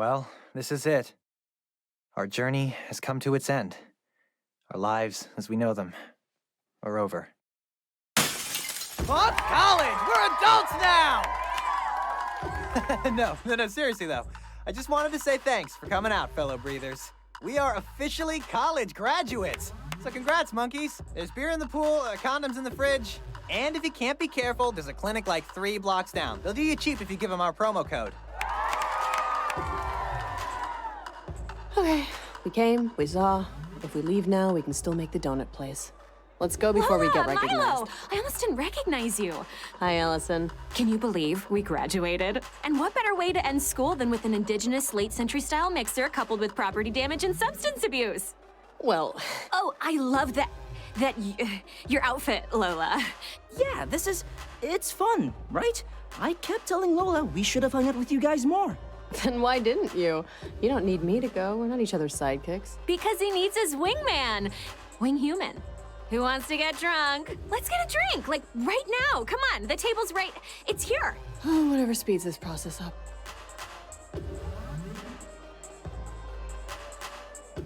Well, this is it. Our journey has come to its end. Our lives, as we know them, are over. What? College! We're adults now! No, seriously though. I just wanted to say thanks for coming out, fellow breathers. We are officially college graduates. So congrats, monkeys. There's beer in the pool, condoms in the fridge, and if you can't be careful, there's a clinic like 3 blocks down. They'll do you cheap if you give them our promo code. Okay, we came, we saw. If we leave now, we can still make the donut place. Let's go before we get recognized. Milo! I almost didn't recognize you. Hi, Allison. Can you believe we graduated? And what better way to end school than with an indigenous late-century style mixer coupled with property damage and substance abuse? Well... Oh, I love your outfit, Lola. Yeah, it's fun, right? I kept telling Lola we should have hung out with you guys more. Then why didn't you? You don't need me to go. We're not each other's sidekicks. Because he needs his wingman. Wing human. Who wants to get drunk? Let's get a drink, like right now. Come on, the table's right, it's here. Oh, whatever speeds this process up.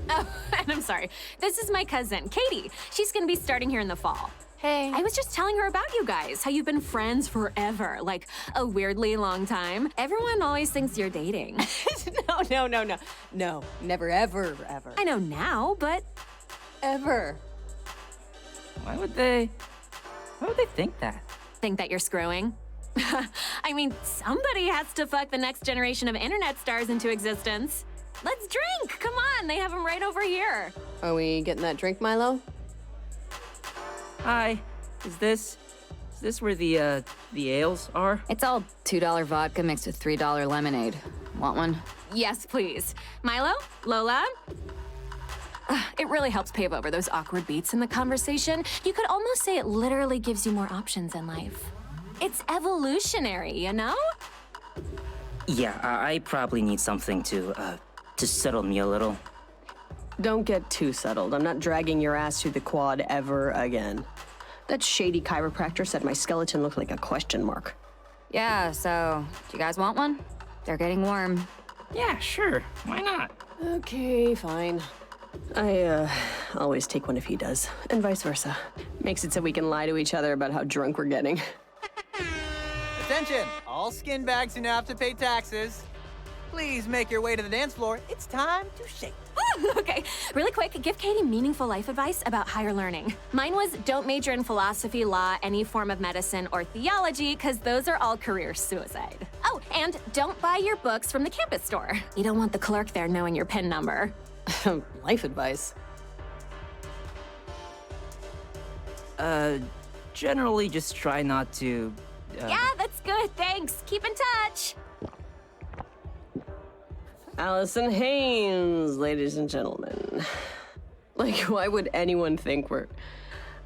Oh, and I'm sorry. This is my cousin, Katie. She's gonna be starting here in the fall. Hey. I was just telling her about you guys, how you've been friends forever, like a weirdly long time. Everyone always thinks you're dating. No, never, ever. I know now, but... Ever. Why would they think that? Think that you're screwing? I mean, somebody has to fuck the next generation of internet stars into existence. Let's drink, come on, they have them right over here. Are we getting that drink, Milo? Hi, is this where the ales are? It's all $2 vodka mixed with $3 lemonade. Want one? Yes, please. Milo? Lola? It really helps pave over those awkward beats in the conversation. You could almost say it literally gives you more options in life. It's evolutionary, you know? Yeah, I probably need something to settle me a little. Don't get too settled. I'm not dragging your ass through the quad ever again. That shady chiropractor said my skeleton looked like a question mark. Yeah, so, do you guys want one? They're getting warm. Yeah, sure. Why not? Okay, fine. I always take one if he does, and vice versa. Makes it so we can lie to each other about how drunk we're getting. Attention, all skin bags who now have to pay taxes. Please make your way to the dance floor. It's time to shake. Okay, really quick, give Katie meaningful life advice about higher learning. Mine was don't major in philosophy, law, any form of medicine, or theology, because those are all career suicide. Oh, and don't buy your books from the campus store. You don't want the clerk there knowing your PIN number. Life advice. Generally just try not to... Yeah, that's good, thanks. Keep in touch. Allison Haynes, ladies and gentlemen. Like, why would anyone think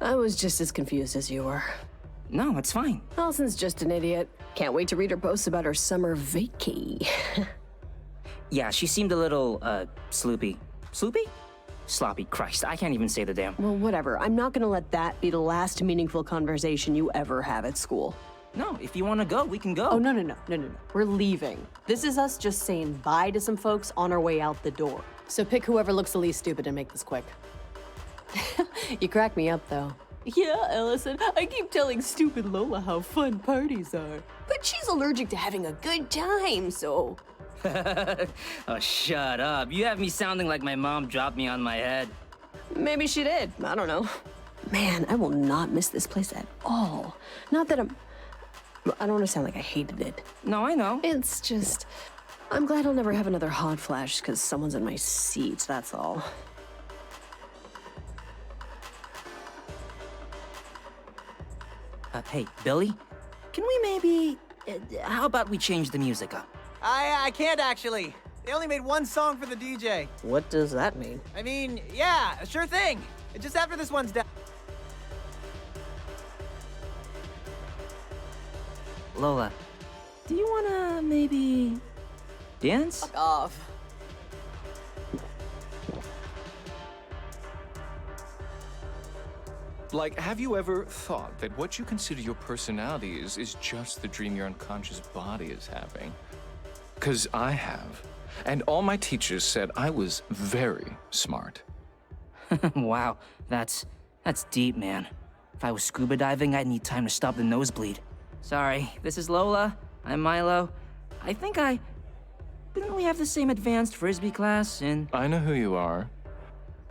I was just as confused as you were. No, it's fine. Allison's just an idiot. Can't wait to read her posts about her summer vacay. Yeah, she seemed a little, sloopy. Sloopy? Sloppy, Christ, I can't even say the damn. Well, whatever. I'm not gonna let that be the last meaningful conversation you ever have at school. No, if you want to go, we can go. Oh, no. We're leaving. This is us just saying bye to some folks on our way out the door. So pick whoever looks the least stupid and make this quick. You crack me up, though. Yeah, Allison, I keep telling stupid Lola how fun parties are. But she's allergic to having a good time, so... Oh, shut up. You have me sounding like my mom dropped me on my head. Maybe she did. I don't know. Man, I will not miss this place at all. Not that I don't want to sound like I hated it. No, I know. It's just... I'm glad I'll never have another hot flash because someone's in my seat, that's all. Hey, Billy? Can we maybe... how about we change the music up? I can't actually. They only made one song for the DJ. What does that mean? I mean, yeah, sure thing. Just after this one's done. Lola, do you wanna maybe dance? Fuck off. Like, have you ever thought that what you consider your personality is just the dream your unconscious body is having? 'Cause I have. And all my teachers said I was very smart. Wow, that's deep, man. If I was scuba diving, I'd need time to stop the nosebleed. Sorry, this is Lola. I'm Milo. Didn't we have the same advanced frisbee class in... I know who you are.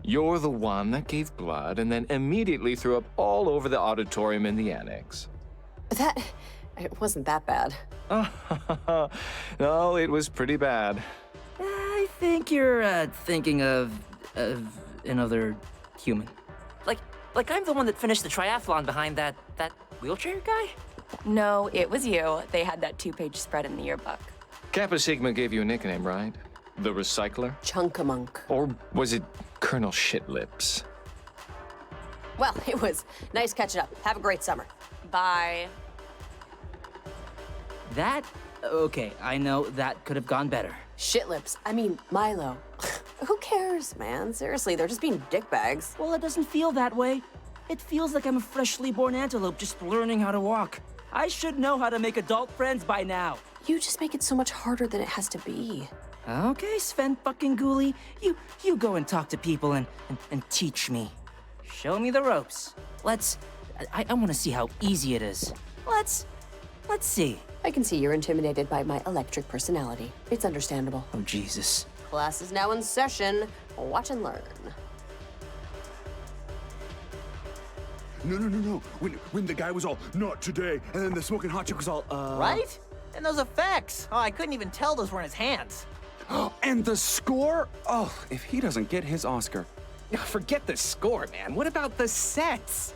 You're the one that gave blood and then immediately threw up all over the auditorium in the annex. It wasn't that bad. No, it was pretty bad. I think you're thinking of another human. Like I'm the one that finished the triathlon behind that wheelchair guy? No, it was you. They had that 2-page spread in the yearbook. Kappa Sigma gave you a nickname, right? The Recycler? Chunkamunk. Or was it Colonel Shitlips? Well, it was nice catching up. Have a great summer. Bye. Okay, I know that could have gone better. Shitlips. I mean, Milo. Who cares, man? Seriously, they're just being dickbags. Well, it doesn't feel that way. It feels like I'm a freshly born antelope just learning how to walk. I should know how to make adult friends by now. You just make it so much harder than it has to be. Okay, Sven fucking Ghoulie. You go and talk to people and teach me. Show me the ropes. I want to see how easy it is. Let's see. I can see you're intimidated by my electric personality. It's understandable. Oh, Jesus. Class is now in session. Watch and learn. No. When the guy was all, not today, and then the smoking hot chick was all, Right? And those effects. Oh, I couldn't even tell those were in his hands. And the score? Oh, if he doesn't get his Oscar. Forget the score, man. What about the sets?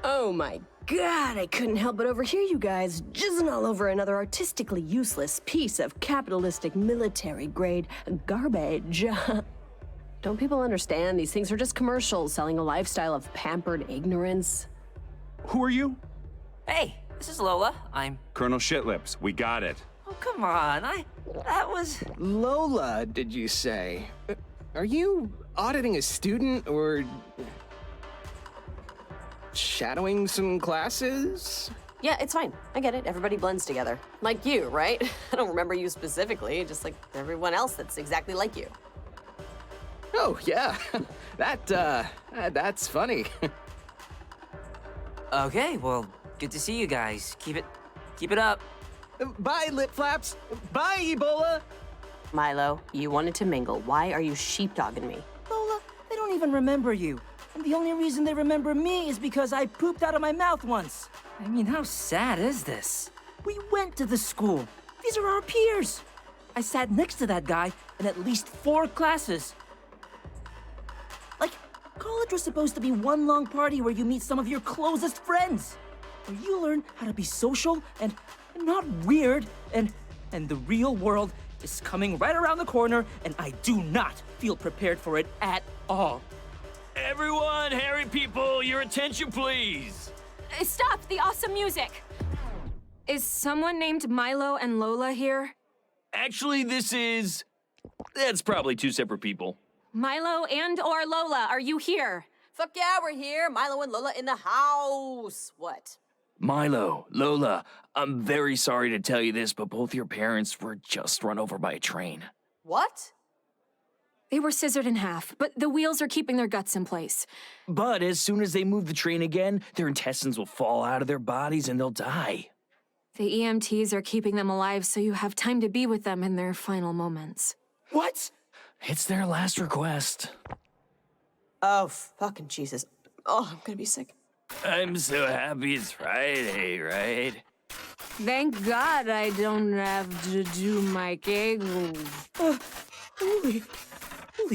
Oh my god, I couldn't help but overhear you guys jizzing all over another artistically useless piece of capitalistic military-grade garbage. Don't people understand? These things are just commercials selling a lifestyle of pampered ignorance. Who are you? Hey, this is Lola. I'm... Colonel Shitlips. We got it. Oh, come on. That was... Lola, did you say? Are you auditing a student or shadowing some classes? Yeah, it's fine. I get it. Everybody blends together. Like you, right? I don't remember you specifically, just like everyone else that's exactly like you. Oh, yeah. That's funny. Okay, well, good to see you guys. Keep it up. Bye, lip flaps. Bye, Ebola. Milo, you wanted to mingle. Why are you sheepdogging me? Lola, they don't even remember you. And the only reason they remember me is because I pooped out of my mouth once. I mean, how sad is this? We went to the school. These are our peers. I sat next to that guy in at least 4 classes. Like, college was supposed to be one long party where you meet some of your closest friends. Where you learn how to be social and not weird, and the real world is coming right around the corner, and I do not feel prepared for it at all. Everyone, hairy people, your attention, please. Stop the awesome music. Is someone named Milo and Lola here? Actually, that's probably 2 separate people. Milo and or Lola, are you here? Fuck yeah, we're here. Milo and Lola in the house. What? Milo, Lola, I'm very sorry to tell you this, but both your parents were just run over by a train. What? They were scissored in half, but the wheels are keeping their guts in place. But as soon as they move the train again, their intestines will fall out of their bodies and they'll die. The EMTs are keeping them alive so you have time to be with them in their final moments. What? It's their last request. Oh, fucking Jesus. Oh, I'm gonna be sick. I'm so happy it's Friday, right? Thank God I don't have to do my kegel. Holy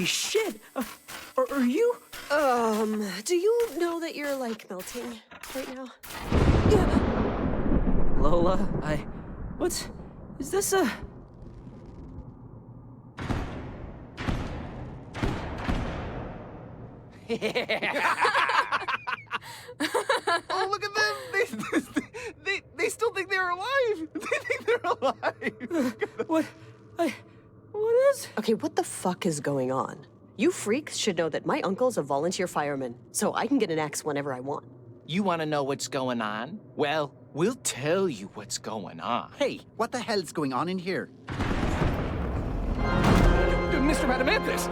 shit! Are you? Do you know that you're, like, melting right now? Lola, is this a... Oh, look at them! They still think they're alive! They think they're alive! What is... Okay, what the fuck is going on? You freaks should know that my uncle's a volunteer fireman, so I can get an axe whenever I want. You want to know what's going on? Well, we'll tell you what's going on. Hey, what the hell's going on in here? Mr. Madamanthus,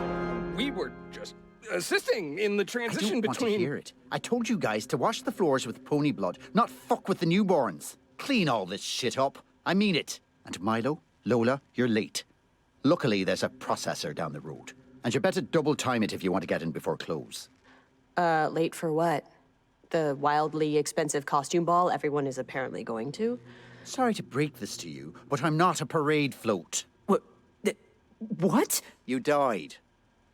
we were just assisting in the transition I don't between... want to hear it. I told you guys to wash the floors with pony blood, not fuck with the newborns. Clean all this shit up. I mean it. And Milo, Lola, you're late. Luckily, there's a processor down the road. And you better double time it if you want to get in before close. Late for what? The wildly expensive costume ball everyone is apparently going to? Sorry to break this to you, but I'm not a parade float. What? You died.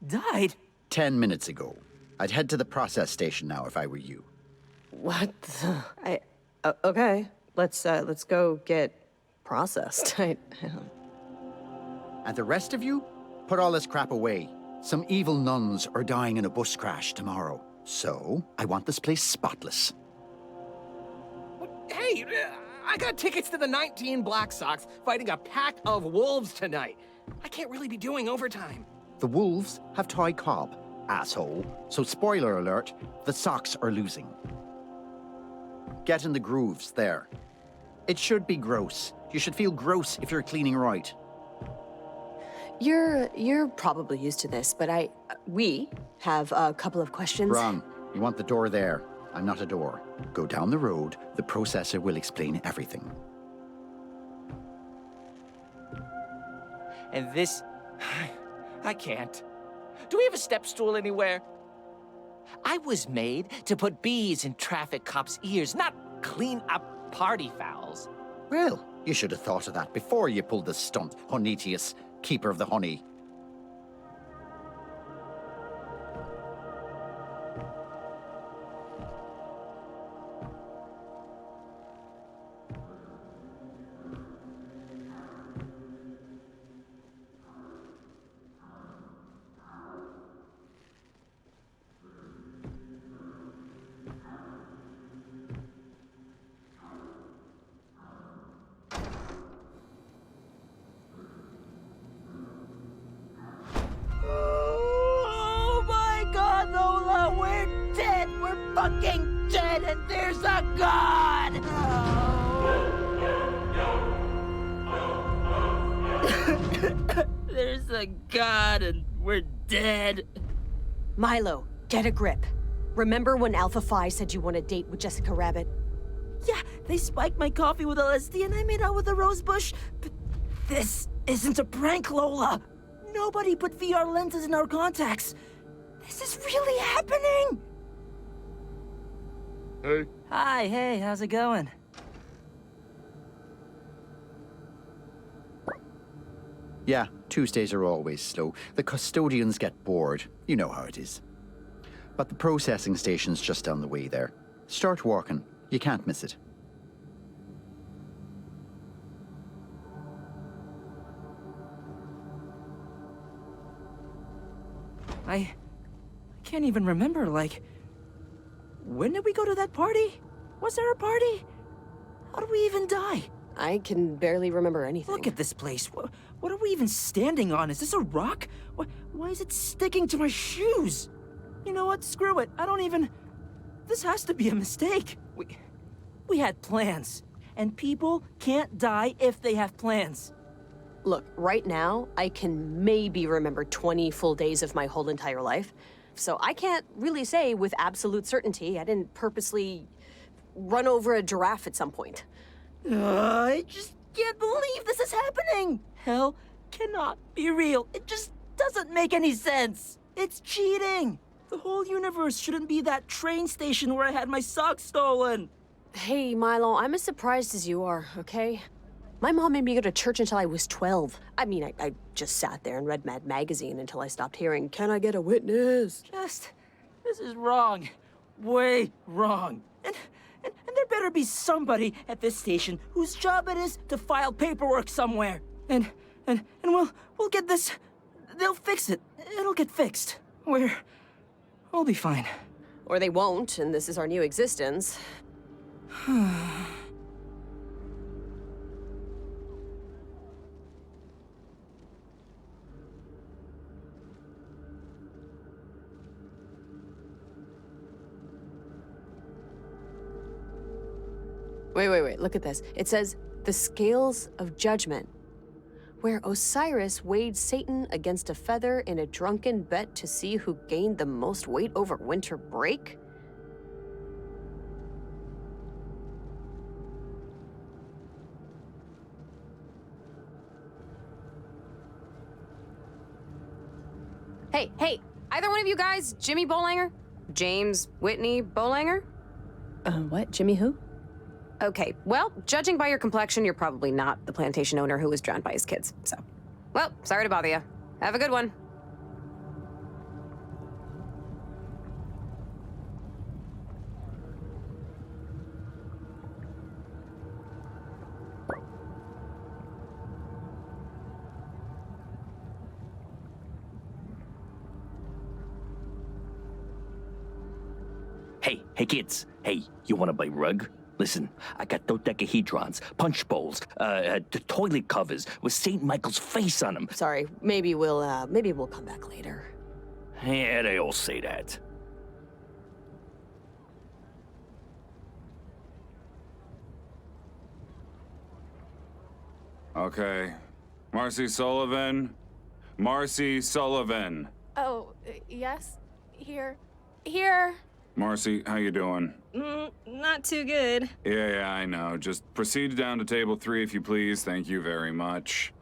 Died? 10 minutes ago. I'd head to the process station now if I were you. What the... okay. Let's go get processed. And the rest of you, put all this crap away. Some evil nuns are dying in a bus crash tomorrow. So, I want this place spotless. Hey, I got tickets to the 19 Black Sox fighting a pack of wolves tonight. I can't really be doing overtime. The Wolves have Ty Cobb, asshole. So spoiler alert, the Sox are losing. Get in the grooves, there. It should be gross. You should feel gross if you're cleaning right. You're probably used to this, but we have a couple of questions. Wrong. You want the door there. I'm not a door. Go down the road. The processor will explain everything. And this... I can't. Do we have a step stool anywhere? I was made to put bees in traffic cops' ears, not clean up party fouls. Well, you should have thought of that before you pulled the stunt, Honetius, keeper of the honey. Oh my god, Lola, we're dead! We're fucking dead, and there's a god! There's a god, and we're dead. Milo, get a grip. Remember when Alpha Phi said you want a date with Jessica Rabbit? Yeah, they spiked my coffee with LSD and I made out with a rose bush. But this isn't a prank, Lola. Nobody put VR lenses in our contacts. This is really happening. Hey. Hi, hey, how's it going? Yeah, Tuesdays are always slow. The custodians get bored. You know how it is. But the processing station's just down the way there. Start walking. You can't miss it. I can't even remember, like... When did we go to that party? Was there a party? How did we even die? I can barely remember anything. Look at this place. What are we even standing on? Is this a rock? Why is it sticking to my shoes? You know what? Screw it. I don't even... This has to be a mistake. We had plans. And people can't die if they have plans. Look, right now, I can maybe remember 20 full days of my whole entire life. So I can't really say with absolute certainty I didn't purposely run over a giraffe at some point. I just can't believe this is happening. Hell cannot be real. It just doesn't make any sense. It's cheating. The whole universe shouldn't be that train station where I had my socks stolen. Hey, Milo, I'm as surprised as you are, okay? My mom made me go to church until I was 12. I mean, I just sat there and read Mad Magazine until I stopped hearing, "Can I get a witness?" This is wrong. Way wrong. And there better be somebody at this station whose job it is to file paperwork somewhere. And we'll get this. They'll fix it. It'll get fixed. We'll be fine. Or they won't, and this is our new existence. Wait, look at this. It says, the scales of judgment. where Osiris weighed Satan against a feather in a drunken bet to see who gained the most weight over winter break? Hey, either one of you guys, Jimmy Bolanger? James Whitney Bolanger? What? Jimmy who? Okay, well, judging by your complexion, you're probably not the plantation owner who was drowned by his kids, so. Well, sorry to bother you. Have a good one. Hey kids. Hey, you wanna buy rug? Listen, I got dodecahedrons, punch bowls, toilet covers with St. Michael's face on them. Sorry, maybe we'll come back later. Yeah, they all say that. Okay. Marcy Sullivan. Marcy Sullivan. Oh, yes? Here. Marcy, how you doing? Not too good. Yeah, I know. Just proceed down to table 3 if you please. Thank you very much.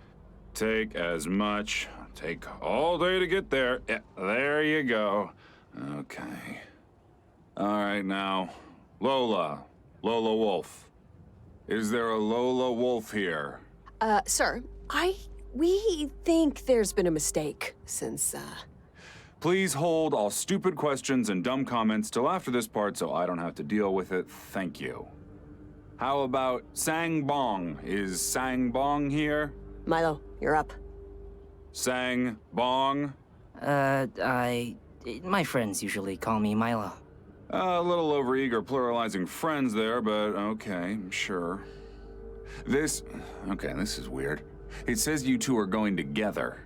Take as much. Take all day to get there. Yeah, there you go. Okay. All right, now, Lola Wolf. Is there a Lola Wolf here? Sir, we think there's been a mistake since, Please hold all stupid questions and dumb comments till after this part so I don't have to deal with it. Thank you. How about Sang Bong? Is Sang Bong here? Milo, you're up. Sang Bong? My friends usually call me Milo. A little overeager pluralizing friends there, but okay, sure. This is weird. It says you two are going together.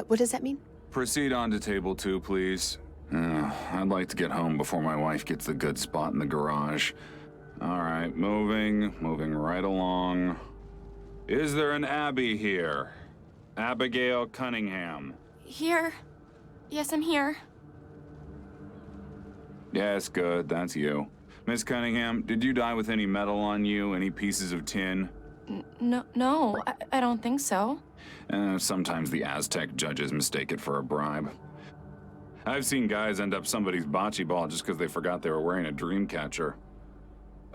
What does that mean? Proceed on to table 2, please. I'd like to get home before my wife gets the good spot in the garage. All right, moving right along. Is there an Abby here? Abigail Cunningham. Here. Yes, I'm here. Yes, good, that's you. Miss Cunningham, did you die with any metal on you? Any pieces of tin? No, I don't think so. Sometimes the Aztec judges mistake it for a bribe. I've seen guys end up somebody's bocce ball just because they forgot they were wearing a dream catcher.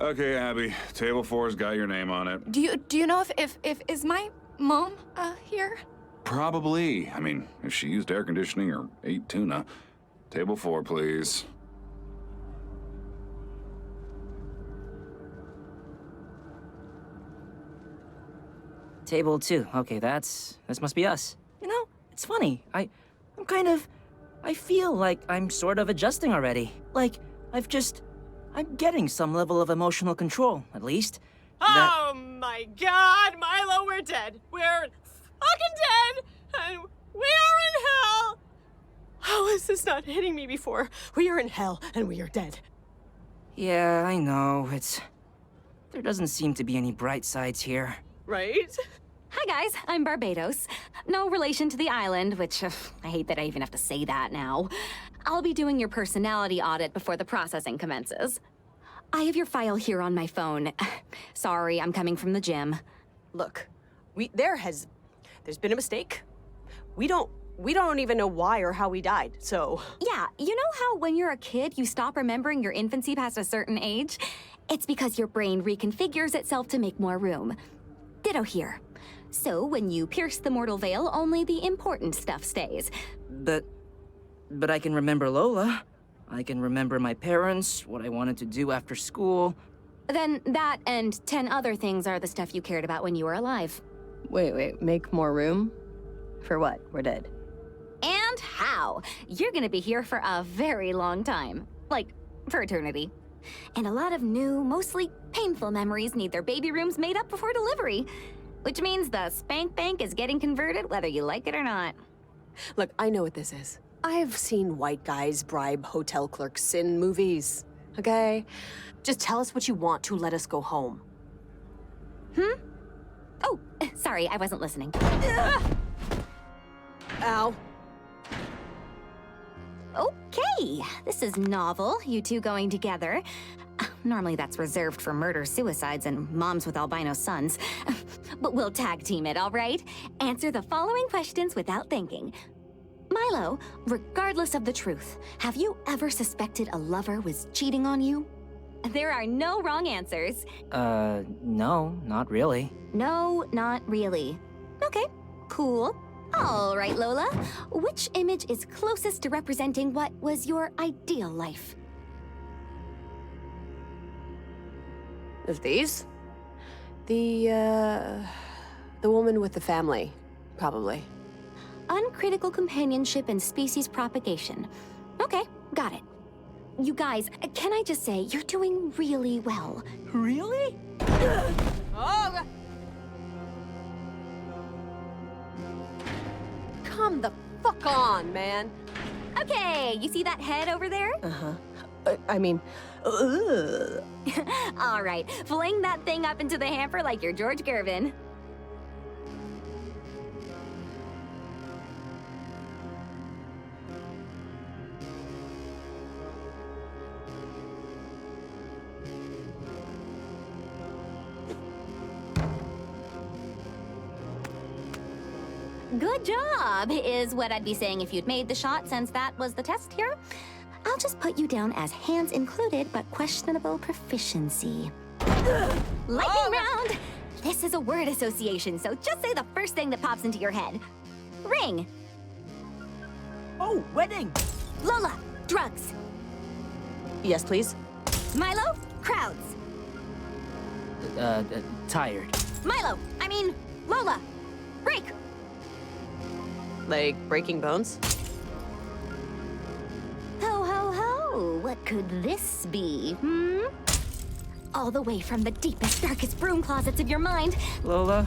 Okay, Abby, table 4's got your name on it. Do you know if is my mom here? Probably. I mean, if she used air conditioning or ate tuna. Table 4, please. Table 2. Okay, this must be us. You know, it's funny. I feel like I'm sort of adjusting already. Like, I'm getting some level of emotional control, at least. Oh my god, Milo, we're dead. We're fucking dead, and we are in hell. How is this not hitting me before? We are in hell, and we are dead. Yeah, I know. There doesn't seem to be any bright sides here. Right? Hi guys, I'm Barbados. No relation to the island, which I hate that I even have to say that now. I'll be doing your personality audit before the processing commences. I have your file here on my phone. Sorry, I'm coming from the gym. Look, there's been a mistake. We don't even know why or how we died, so... Yeah, you know how when you're a kid, you stop remembering your infancy past a certain age? It's because your brain reconfigures itself to make more room. Ditto here. So when you pierce the mortal veil, only the important stuff stays. But I can remember Lola. I can remember my parents, what I wanted to do after school. Then that and 10 other things are the stuff you cared about when you were alive. Wait, make more room? For what? We're dead. And how? You're gonna be here for a very long time. Like, for eternity. And a lot of new, mostly painful memories need their baby rooms made up before delivery. Which means the spank bank is getting converted whether you like it or not. Look, I know what this is. I've seen white guys bribe hotel clerks in movies, okay? Just tell us what you want to let us go home. Oh, Sorry, I wasn't listening. Ow. Okay, this is novel, you two going together. Normally that's reserved for murder-suicides and moms with albino sons. But we'll tag team it, all right? Answer the following questions without thinking. Milo, regardless of the truth, have you ever suspected a lover was cheating on you? There are no wrong answers. No, not really. No, not really. Okay, cool. All right, Lola. Which image is closest to representing what was your ideal life? Of these? The woman with the family, probably. Uncritical companionship and species propagation. Okay, got it. You guys, can I just say, you're doing really well. Really? Oh! Come the fuck on, man. Okay, you see that head over there? Uh-huh. I mean, ugh. All right, fling that thing up into the hamper like you're George Gervin. Good job, is what I'd be saying if you'd made the shot, since that was the test here. I'll just put you down as hands included, but questionable proficiency. Lightning round! This is a word association, so just say the first thing that pops into your head. Ring. Oh, wedding! Lola, drugs. Yes, please. Milo, crowds. Tired. Milo, I mean, Lola, break. Like breaking bones? Ho, ho, ho! What could this be, hmm? All the way from the deepest, darkest broom closets of your mind. Lola,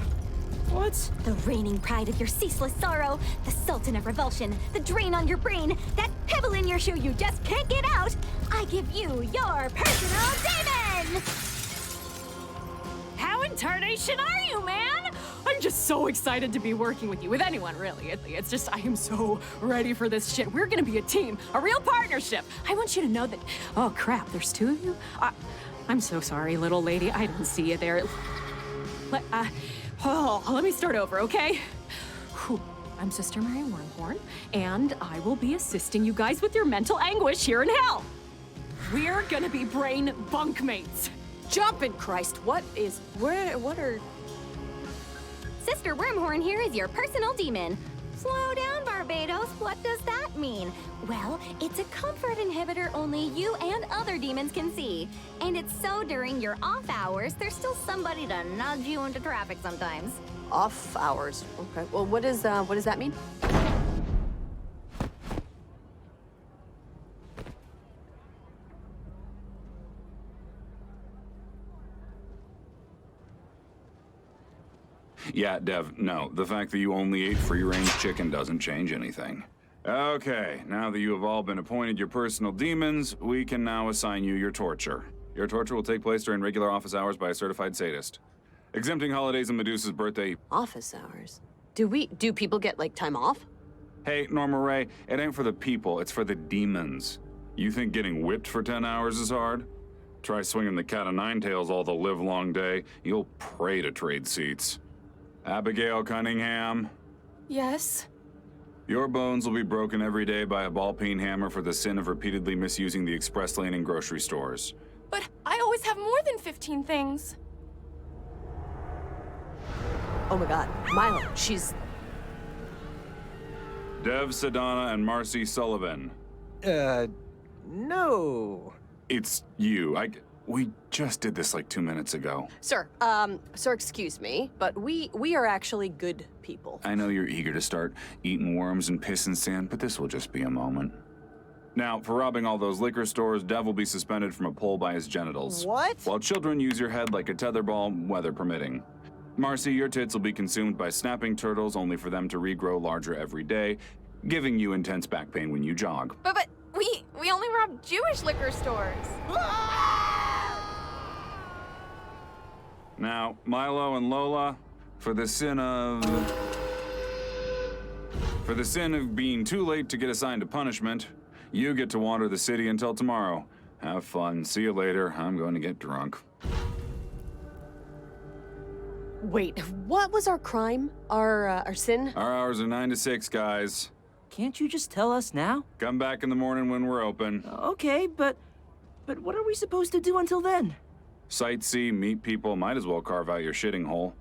what? The reigning pride of your ceaseless sorrow, the sultan of revulsion, the drain on your brain, that pebble in your shoe you just can't get out. I give you your personal demon! How in tarnation are you, man? I'm just so excited to be working with you, with anyone, really. It's just, I am so ready for this shit. We're gonna be a team, a real partnership. I want you to know that, oh crap, there's two of you? I'm so sorry, little lady, I didn't see you there. Let me start over, okay? Whew. I'm Sister Mary Wormhorn, and I will be assisting you guys with your mental anguish here in hell. We're gonna be brain bunkmates. Jumpin' Christ, what are... Sister Wormhorn here is your personal demon. Slow down, Barbados. What does that mean? Well, it's a comfort inhibitor only you and other demons can see. And it's so during your off hours, there's still somebody to nudge you into traffic sometimes. Off hours. Okay, well, what does that mean? Yeah, Dev, no. The fact that you only ate free-range chicken doesn't change anything. Okay, now that you have all been appointed your personal demons, we can now assign you your torture. Your torture will take place during regular office hours by a certified sadist. Exempting holidays and Medusa's birthday. Office hours? Do people get, like, time off? Hey, Norma Ray, it ain't for the people, it's for the demons. You think getting whipped for 10 hours is hard? Try swinging the cat o' nine tails all the live-long day. You'll pray to trade seats. Abigail Cunningham. Yes? Your bones will be broken every day by a ball-peen hammer for the sin of repeatedly misusing the express lane in grocery stores. But I always have more than 15 things. Oh my god, Milo, she's... Dev Sedana and Marcy Sullivan. No. It's you. We just did this like 2 minutes ago. Sir, excuse me, but we are actually good people. I know you're eager to start eating worms and pissing sand, but this will just be a moment. Now, for robbing all those liquor stores, Dev will be suspended from a pole by his genitals. What? While children use your head like a tetherball, weather permitting. Marcy, your tits will be consumed by snapping turtles, only for them to regrow larger every day, giving you intense back pain when you jog. But we only rob Jewish liquor stores. Now, Milo and Lola, For the sin of being too late to get assigned to punishment, you get to wander the city until tomorrow. Have fun. See you later. I'm going to get drunk. Wait, what was our crime? Our sin? Our hours are 9 to 6, guys. Can't you just tell us now? Come back in the morning when we're open. Okay, but what are we supposed to do until then? Sightsee, meet people, might as well carve out your shitting hole.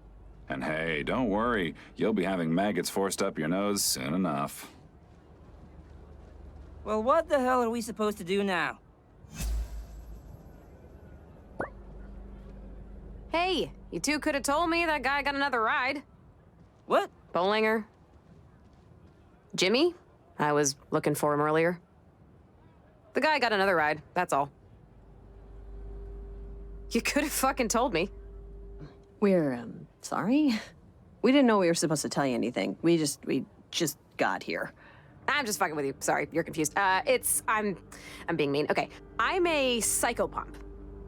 And hey, don't worry, you'll be having maggots forced up your nose soon enough. Well, what the hell are we supposed to do now? Hey, you two could have told me that guy got another ride. What? Bowlinger. Jimmy? I was looking for him earlier. The guy got another ride, that's all. You could have fucking told me. We're, sorry? We didn't know we were supposed to tell you anything. We just got here. I'm just fucking with you. Sorry, you're confused. I'm being mean. Okay, I'm a psychopomp.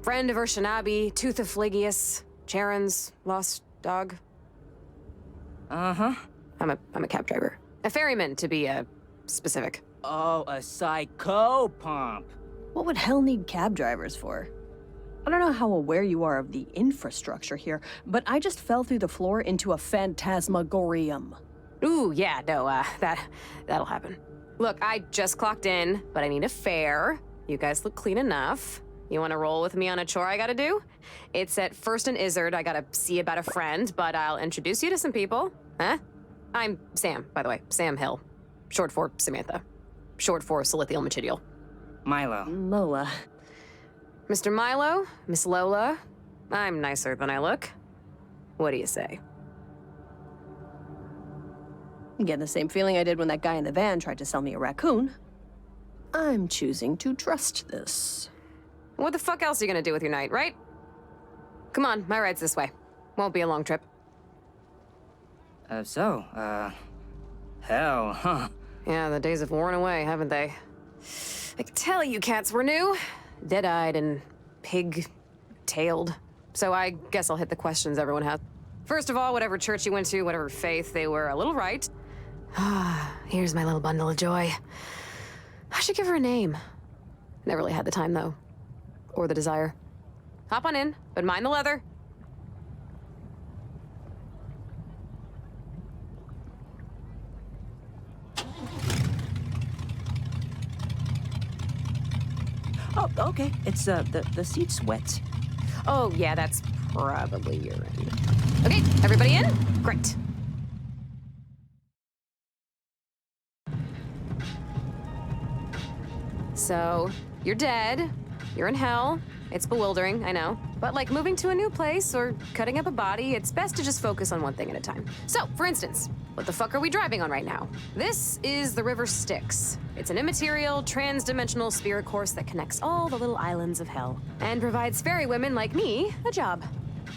Friend of Urshanabi, Tooth of Phlegius, Charon's lost dog. Uh-huh. I'm a cab driver. A ferryman, to be, specific. Oh, a psychopomp. What would hell need cab drivers for? I don't know how aware you are of the infrastructure here, but I just fell through the floor into a phantasmagorium. Ooh, yeah, no, that'll happen. Look, I just clocked in, but I need a fare. You guys look clean enough. You want to roll with me on a chore I gotta do? It's at First and Izzard. I gotta see about a friend, but I'll introduce you to some people. Huh? I'm Sam, by the way. Sam Hill. Short for Samantha. Short for Silithial Machidial. Milo. Lola. Mr. Milo, Miss Lola. I'm nicer than I look. What do you say? I'm getting the same feeling I did when that guy in the van tried to sell me a raccoon. I'm choosing to trust this. What the fuck else are you gonna do with your night, right? Come on, my ride's this way. Won't be a long trip. Hell, huh? Yeah, the days have worn away, haven't they? I could tell you cats were new. Dead-eyed and pig-tailed. So I guess I'll hit the questions everyone has. First of all, whatever church you went to, whatever faith, they were a little right. Here's my little bundle of joy. I should give her a name. Never really had the time, though. Or the desire. Hop on in, but mind the leather. Oh, okay. It's, the seat's wet. Oh, yeah, that's probably urine. Okay, everybody in? Great. So, you're dead. You're in hell. It's bewildering, I know. But like moving to a new place or cutting up a body, it's best to just focus on one thing at a time. So, for instance, what the fuck are we driving on right now? This is the River Styx. It's an immaterial, trans-dimensional spirit course that connects all the little islands of hell and provides fairy women like me a job.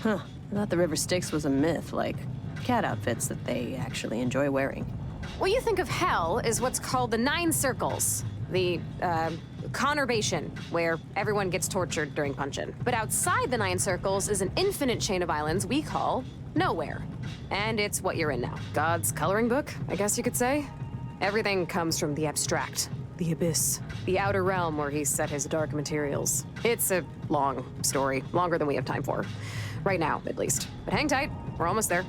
Huh. I thought the River Styx was a myth, like cat outfits that they actually enjoy wearing. What you think of hell is what's called the 9 Circles. The, conurbation, where everyone gets tortured during punch-in. But outside the 9 Circles is an infinite chain of islands we call Nowhere. And it's what you're in now. God's coloring book, I guess you could say. Everything comes from the abstract, the abyss, the outer realm where he set his dark materials. It's a long story, longer than we have time for. Right now, at least. But hang tight, we're almost there.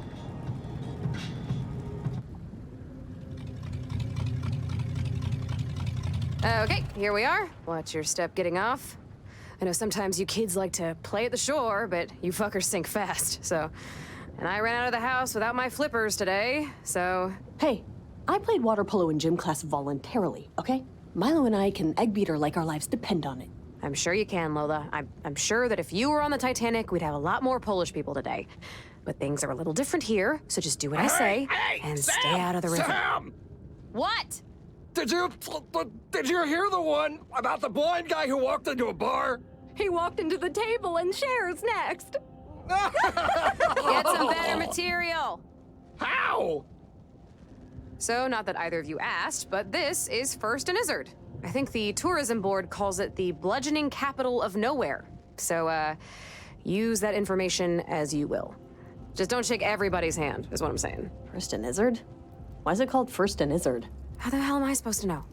Okay, here we are. Watch your step getting off. I know sometimes you kids like to play at the shore, but you fuckers sink fast, so... And I ran out of the house without my flippers today, so... Hey, I played water polo in gym class voluntarily, okay? Milo and I can egg beat her like our lives depend on it. I'm sure you can, Lola. I'm sure that if you were on the Titanic, we'd have a lot more Polish people today. But things are a little different here, so just do what I say and stay out of the river. Sam! What? Did you hear the one about the blind guy who walked into a bar? He walked into the table and Cher's next. Get some better material. How? So, not that either of you asked, but this is First and Izzard. I think the tourism board calls it the bludgeoning capital of nowhere. So, use that information as you will. Just don't shake everybody's hand, is what I'm saying. First and Izzard? Why is it called First and Izzard? How the hell am I supposed to know?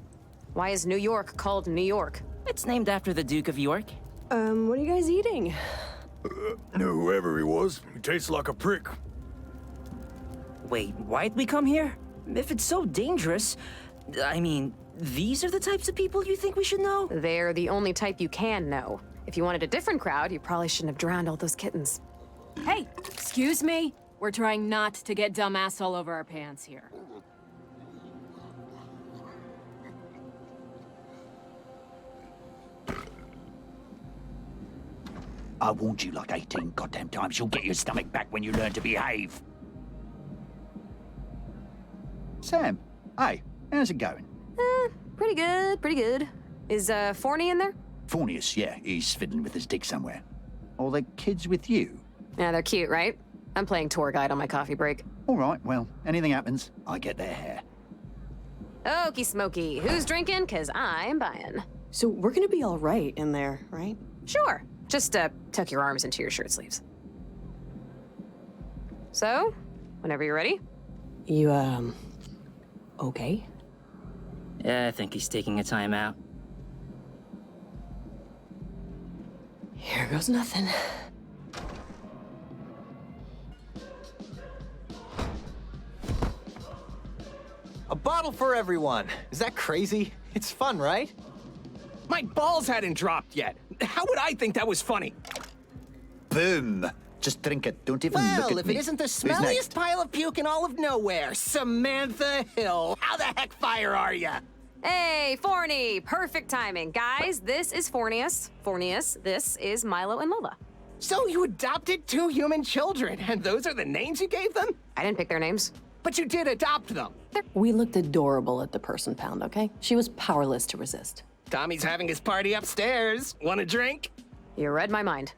Why is New York called New York? It's named after the Duke of York. What are you guys eating? Whoever he was, he tastes like a prick. Wait, why'd we come here? If it's so dangerous, I mean, these are the types of people you think we should know? They're the only type you can know. If you wanted a different crowd, you probably shouldn't have drowned all those kittens. Hey, excuse me? We're trying not to get dumbass all over our pants here. I warned you like 18 goddamn times. You'll get your stomach back when you learn to behave. Sam, hey, how's it going? Pretty good, pretty good. Is, Forney in there? Fornius, yeah, he's fiddling with his dick somewhere. All the kids with you? Yeah, they're cute, right? I'm playing tour guide on my coffee break. All right, well, anything happens, I get their hair. Okie smoky. Who's drinking? 'Cause I'm buying. So we're gonna be all right in there, right? Sure. Just, tuck your arms into your shirt sleeves. So, whenever you're ready. You, okay? Yeah, I think he's taking a time out. Here goes nothing. A bottle for everyone. Is that crazy? It's fun, right? My balls hadn't dropped yet. How would I think that was funny? Boom. Just drink it. Don't even look at me. Well, if it isn't the Who's smelliest next? pile of puke in all of nowhere, Samantha Hill. How the heck fire are ya? Hey, Forney! Perfect timing. Guys, this is Fornius. Fornius, this is Milo and Lola. So you adopted 2 human children, and those are the names you gave them? I didn't pick their names. But you did adopt them. We looked adorable at the person pound, okay? She was powerless to resist. Tommy's having his party upstairs. Want a drink? You read my mind.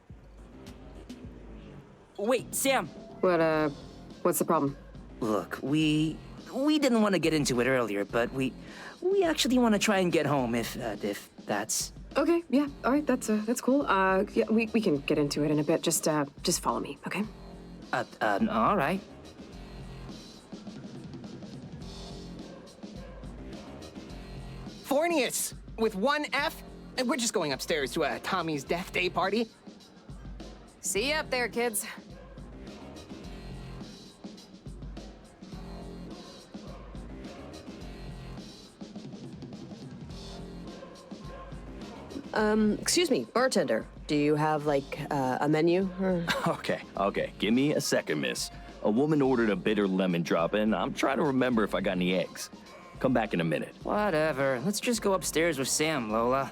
Wait, Sam. What's the problem? Look, we didn't want to get into it earlier, but we actually want to try and get home if that's... Okay, yeah, all right, that's cool. Yeah, we can get into it in a bit. Just follow me, okay? All right. Fornius, with 1 F. And we're just going upstairs to a Tommy's death day party. See you up there, kids. Excuse me, bartender. Do you have, like, a menu? Okay. Give me a second, miss. A woman ordered a bitter lemon drop, and I'm trying to remember if I got any eggs. Come back in a minute. Whatever. Let's just go upstairs with Sam, Lola.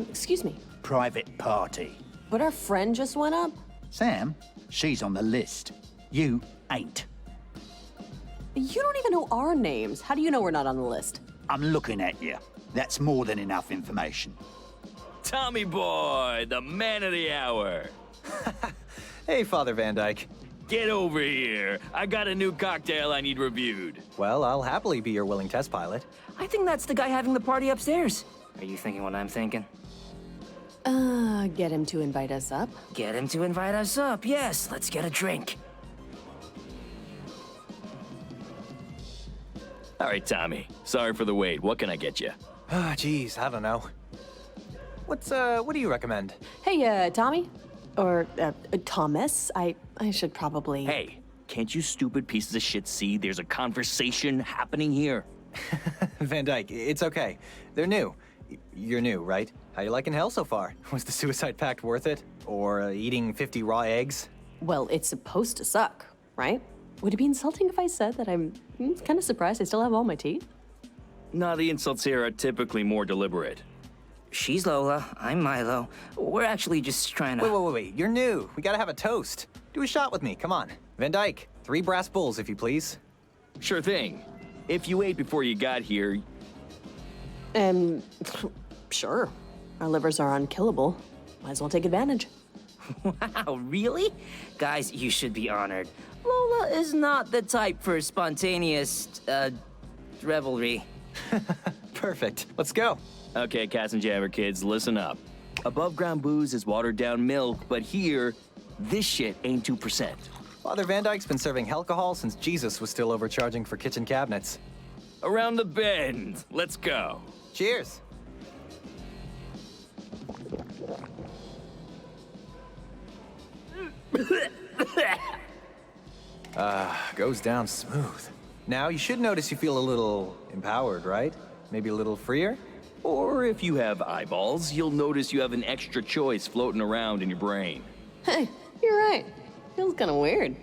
Excuse me. Private party. But our friend just went up? Sam, she's on the list. You ain't. You don't even know our names. How do you know we're not on the list? I'm looking at you. That's more than enough information. Tommy boy, the man of the hour. Hey, Father Van Dyke. Get over here. I got a new cocktail I need reviewed. Well, I'll happily be your willing test pilot. I think that's the guy having the party upstairs. Are you thinking what I'm thinking? Get him to invite us up. Get him to invite us up, yes. Let's get a drink. All right, Tommy. Sorry for the wait. What can I get you? Ah, geez, I don't know. What do you recommend? Hey, Tommy? Or, Thomas? I should probably... Hey, can't you stupid pieces of shit see there's a conversation happening here? Van Dyke, it's okay. They're new. You're new, right? How you liking hell so far? Was the suicide pact worth it? Or eating 50 raw eggs? Well, it's supposed to suck, right? Would it be insulting if I said that I'm kind of surprised I still have all my teeth? No, the insults here are typically more deliberate. She's Lola, I'm Milo. We're actually just trying to... Wait. You're new. We gotta have a toast. Do a shot with me, come on. Van Dyke, 3 brass bulls, if you please. Sure thing. If you ate before you got here... Sure. Our livers are unkillable. Might as well take advantage. Wow, really? Guys, you should be honored. Lola is not the type for spontaneous, revelry. Perfect. Let's go. Okay, Cats and Jabber kids, listen up. Above ground booze is watered down milk, but here, this shit ain't 2%. Father Van Dyke's been serving alcohol since Jesus was still overcharging for kitchen cabinets. Around the bend. Let's go. Cheers. Goes down smooth. Now, you should notice you feel a little empowered, right? Maybe a little freer? Or if you have eyeballs, you'll notice you have an extra choice floating around in your brain. Hey, you're right. Feels kind of weird.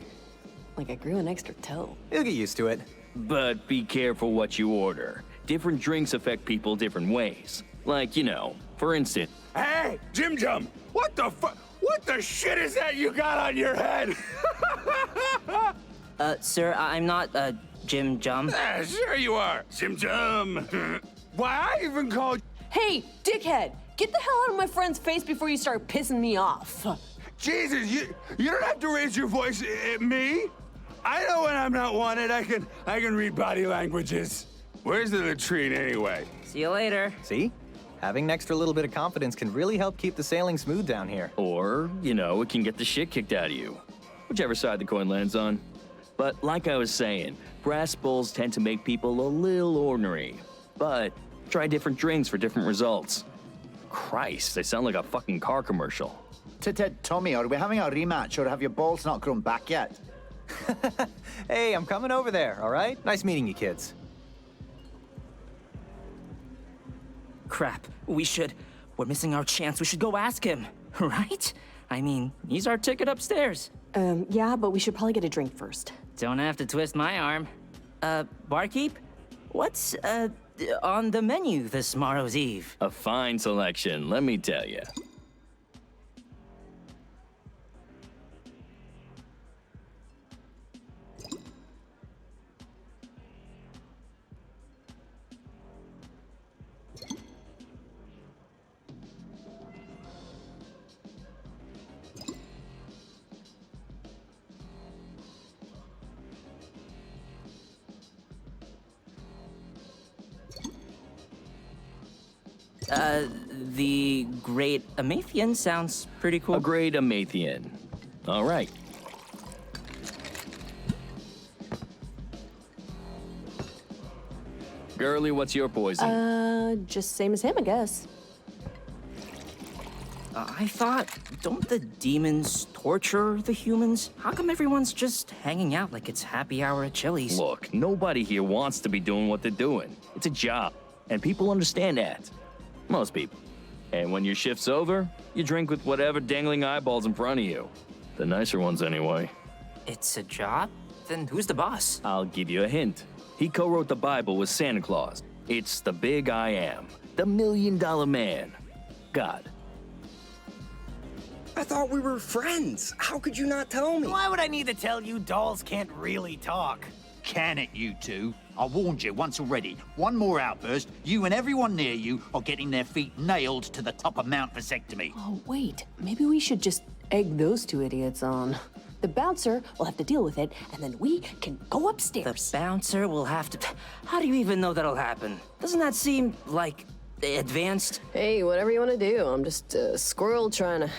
Like I grew an extra toe. You'll get used to it. But be careful what you order. Different drinks affect people different ways. Like, you know, for instance... Hey, Jim Jum! What the shit is that you got on your head? Sir, I'm not, Jim Jum. Sure you are, Jim Jum. Why I even called... Hey, dickhead! Get the hell out of my friend's face before you start pissing me off. Jesus, you don't have to raise your voice at me. I know when I'm not wanted. I can read body languages. Where's the latrine anyway? See you later. See? Having an extra little bit of confidence can really help keep the sailing smooth down here. Or, you know, it can get the shit kicked out of you. Whichever side the coin lands on. But like I was saying, brass bowls tend to make people a little ornery. But try different drinks for different results. Christ, they sound like a fucking car commercial. Tommy, are we having a rematch or have your balls not grown back yet? Hey, I'm coming over there, all right? Nice meeting you kids. Crap, we're missing our chance. We should go ask him, right? I mean, he's our ticket upstairs. Yeah, but we should probably get a drink first. Don't have to twist my arm. Barkeep? What's, on the menu this tomorrow's eve? A fine selection, let me tell you. The Great Amathian sounds pretty cool. A Great Amathian. All right. Girlie, what's your poison? Just same as him, I guess. I thought, don't the demons torture the humans? How come everyone's just hanging out like it's happy hour at Chili's? Look, nobody here wants to be doing what they're doing. It's a job, and people understand that. Most people. And when your shift's over, you drink with whatever dangling eyeballs in front of you. The nicer ones, anyway. It's a job? Then who's the boss? I'll give you a hint. He co-wrote the Bible with Santa Claus. It's the big I am. The $1 million man. God. I thought we were friends. How could you not tell me? Why would I need to tell you dolls can't really talk? Can it, you two? I warned you once already. One more outburst, you and everyone near you are getting their feet nailed to the top of Mount Vasectomy. Oh, wait. Maybe we should just egg those two idiots on. The bouncer will have to deal with it, and then we can go upstairs. The bouncer will have to... How do you even know that'll happen? Doesn't that seem, like, advanced? Hey, whatever you want to do. I'm just a squirrel trying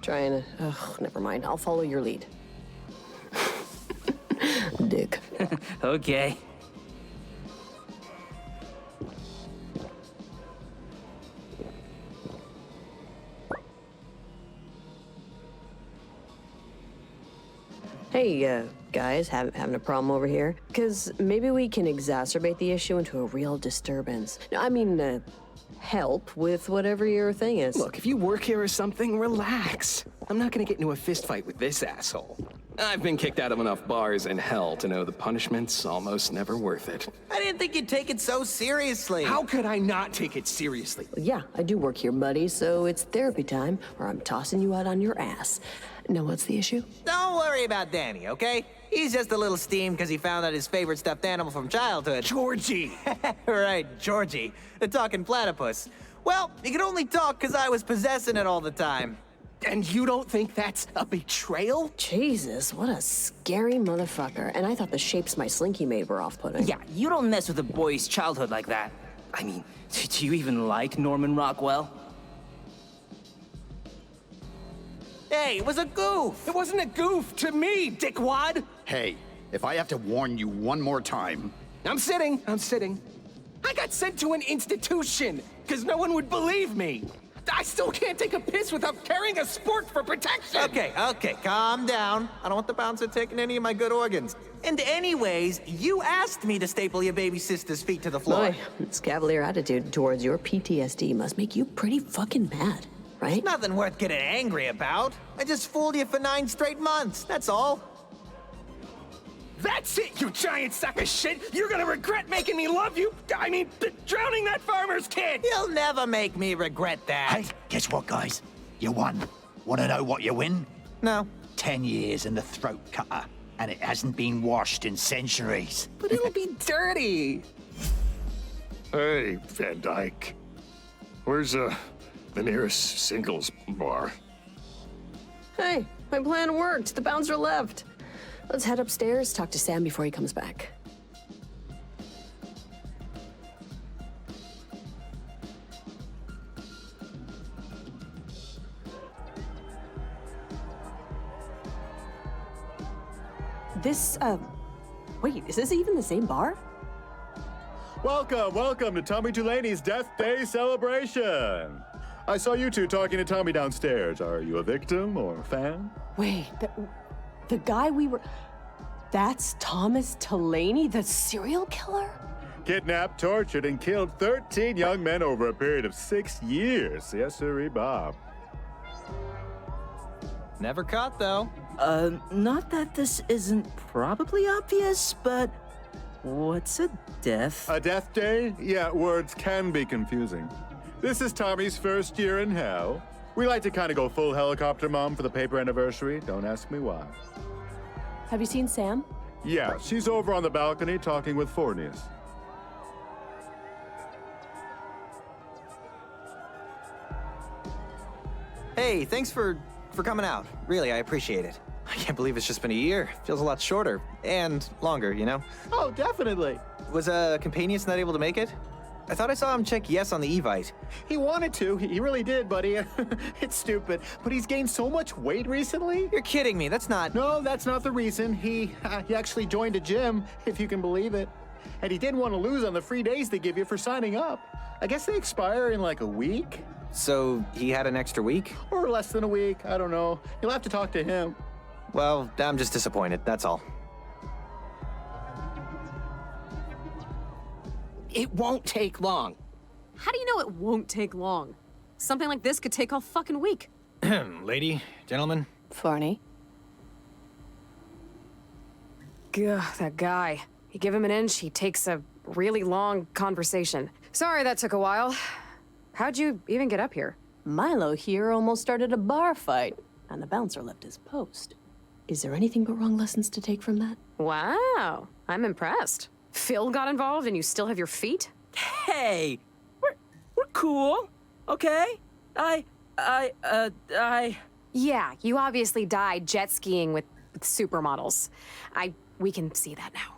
to... Ugh, never mind. I'll follow your lead. Dick. Okay. Hey, guys, having a problem over here? Because maybe we can exacerbate the issue into a real disturbance. I mean, help with whatever your thing is. Look, if you work here or something, relax. I'm not gonna get into a fist fight with this asshole. I've been kicked out of enough bars in hell to know the punishment's almost never worth it. I didn't think you'd take it so seriously. How could I not take it seriously? Yeah, I do work here, buddy, so it's therapy time, or I'm tossing you out on your ass. Now, what's the issue? Don't worry about Danny, okay? He's just a little steamed because he found out his favorite stuffed animal from childhood. Georgie! Right, Georgie, the talking platypus. Well, he could only talk because I was possessing it all the time. And you don't think that's a betrayal? Jesus, what a scary motherfucker. And I thought the shapes my slinky made were off-putting. Yeah, you don't mess with a boy's childhood like that. I mean, do you even like Norman Rockwell? Hey, it was a goof! It wasn't a goof to me, dickwad! Hey, if I have to warn you one more time... I'm sitting. I got sent to an institution, because no one would believe me. I still can't take a piss without carrying a sport for protection! Okay, calm down. I don't want the bouncer taking any of my good organs. And anyways, you asked me to staple your baby sister's feet to the floor. Boy, this cavalier attitude towards your PTSD must make you pretty fucking mad, right? It's nothing worth getting angry about. I just fooled you for 9 straight months, that's all. That's it, you giant sack of shit! You're gonna regret making me love you! I mean, drowning that farmer's kid! You'll never make me regret that. Hey, guess what, guys? You won. Want to know what you win? No. 10 years in the throat cutter, and it hasn't been washed in centuries. But it'll be dirty! Hey, Van Dyke. Where's, the nearest singles bar? Hey, my plan worked. The bouncer left. Let's head upstairs, talk to Sam before he comes back. Wait, is this even the same bar? Welcome to Tommy Delaney's Death Day celebration. I saw you two talking to Tommy downstairs. Are you a victim or a fan? Wait, the guy we were... That's Thomas Delaney, the serial killer? Kidnapped, tortured, and killed 13 young men over a period of 6 years. Yes, sirree, Bob. Never caught, though. Not that this isn't probably obvious, but what's a death? A death day? Yeah, words can be confusing. This is Tommy's first year in hell. We like to kind of go full helicopter mom for the paper anniversary. Don't ask me why. Have you seen Sam? Yeah, she's over on the balcony talking with Fornius. Hey, thanks for coming out. Really, I appreciate it. I can't believe it's just been a year. Feels a lot shorter and longer, you know? Oh, definitely. Was Companius not able to make it? I thought I saw him check yes on the Evite. He wanted to. He really did, buddy. It's stupid. But he's gained so much weight recently. You're kidding me. That's not... No, that's not the reason. He actually joined a gym, if you can believe it. And he didn't want to lose on the free days they give you for signing up. I guess they expire in like a week. So he had an extra week? Or less than a week. I don't know. You'll have to talk to him. Well, I'm just disappointed. That's all. It won't take long. How do you know it won't take long? Something like this could take all fucking week. Lady, gentlemen. Farney. Gah, that guy. You give him an inch, he takes a really long conversation. Sorry that took a while. How'd you even get up here? Milo here almost started a bar fight, and the bouncer left his post. Is there anything but wrong lessons to take from that? Wow, I'm impressed. Phil got involved and you still have your feet? Hey, we're cool, okay? Yeah, you obviously died jet skiing with supermodels. We can see that now.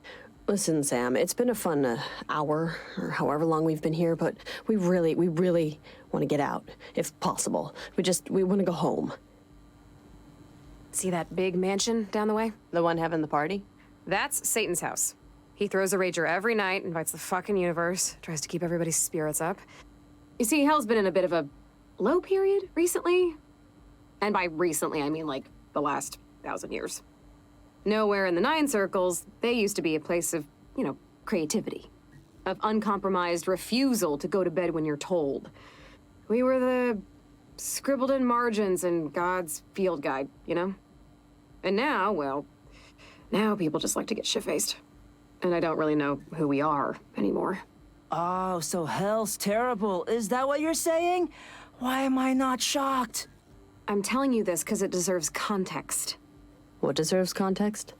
Listen, Sam, it's been a fun hour, or however long we've been here, but we really want to get out, if possible. We want to go home. See that big mansion down the way? The one having the party? That's Satan's house. He throws a rager every night, invites the fucking universe, tries to keep everybody's spirits up. You see, hell's been in a bit of a low period recently. And by recently, I mean like the last 1,000 years. Nowhere in the 9 circles, they used to be a place of, creativity. Of uncompromised refusal to go to bed when you're told. We were the scribbled in margins in God's field guide, And now people just like to get shit-faced. And I don't really know who we are anymore. Oh, so hell's terrible. Is that what you're saying? Why am I not shocked? I'm telling you this because it deserves context. What deserves context?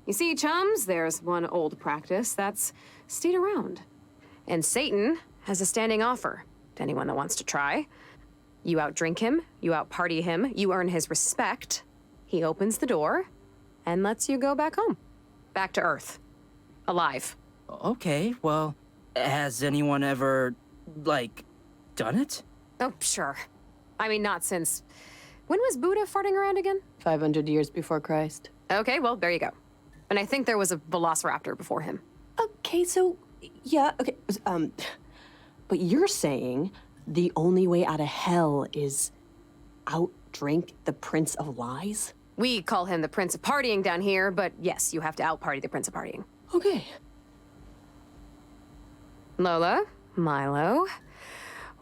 You see, chums, there's one old practice that's stayed around. And Satan has a standing offer to anyone that wants to try. You outdrink him, you outparty him, you earn his respect. He opens the door and lets you go back home. Back to Earth. Alive. Okay, well, has anyone ever, like, done it? Oh, sure. I mean, not since... When was Buddha farting around again? 500 years before Christ. Okay, well, there you go. And I think there was a velociraptor before him. Okay, so, yeah, okay, but you're saying the only way out of hell is outdrink the Prince of Lies? We call him the Prince of Partying down here, but yes, you have to outparty the Prince of Partying. Okay. Lola, Milo,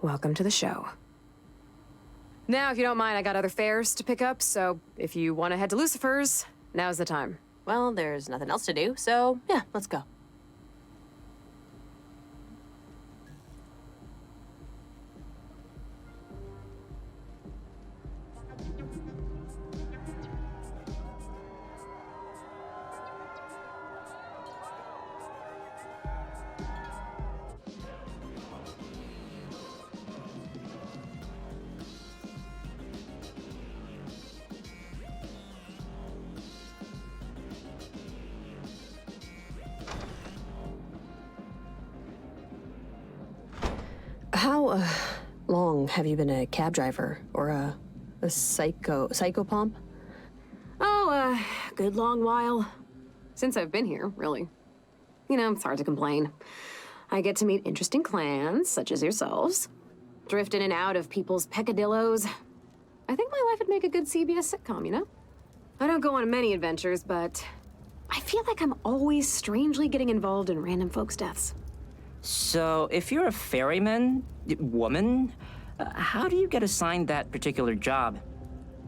welcome to the show. Now, if you don't mind, I got other fares to pick up, so if you want to head to Lucifer's, now's the time. Well, there's nothing else to do, so yeah, let's go. How long have you been a cab driver or a psychopomp? Oh, a good long while. Since I've been here, really. You know, it's hard to complain. I get to meet interesting clans, such as yourselves. Drift in and out of people's peccadillos. I think my life would make a good CBS sitcom, you know? I don't go on many adventures, but I feel like I'm always strangely getting involved in random folks' deaths. So, if you're a ferryman, woman, how do you get assigned that particular job?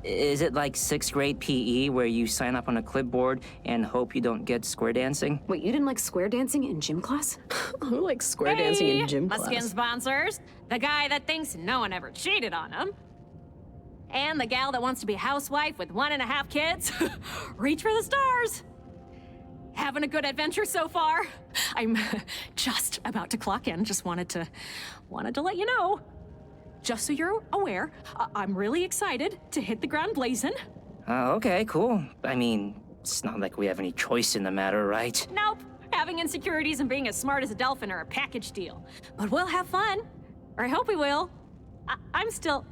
Is it like 6th grade PE where you sign up on a clipboard and hope you don't get square dancing? Wait, you didn't like square dancing in gym class? Who likes square dancing in gym class? Muskin sponsors. The guy that thinks no one ever cheated on him. And the gal that wants to be a housewife with 1.5 kids. Reach for the stars. Having a good adventure so far? I'm just about to clock in. Just wanted to let you know. Just so you're aware, I'm really excited to hit the ground blazing. Okay, cool. I mean, it's not like we have any choice in the matter, right? Nope. Having insecurities and being as smart as a dolphin are a package deal. But we'll have fun. Or I hope we will. I'm still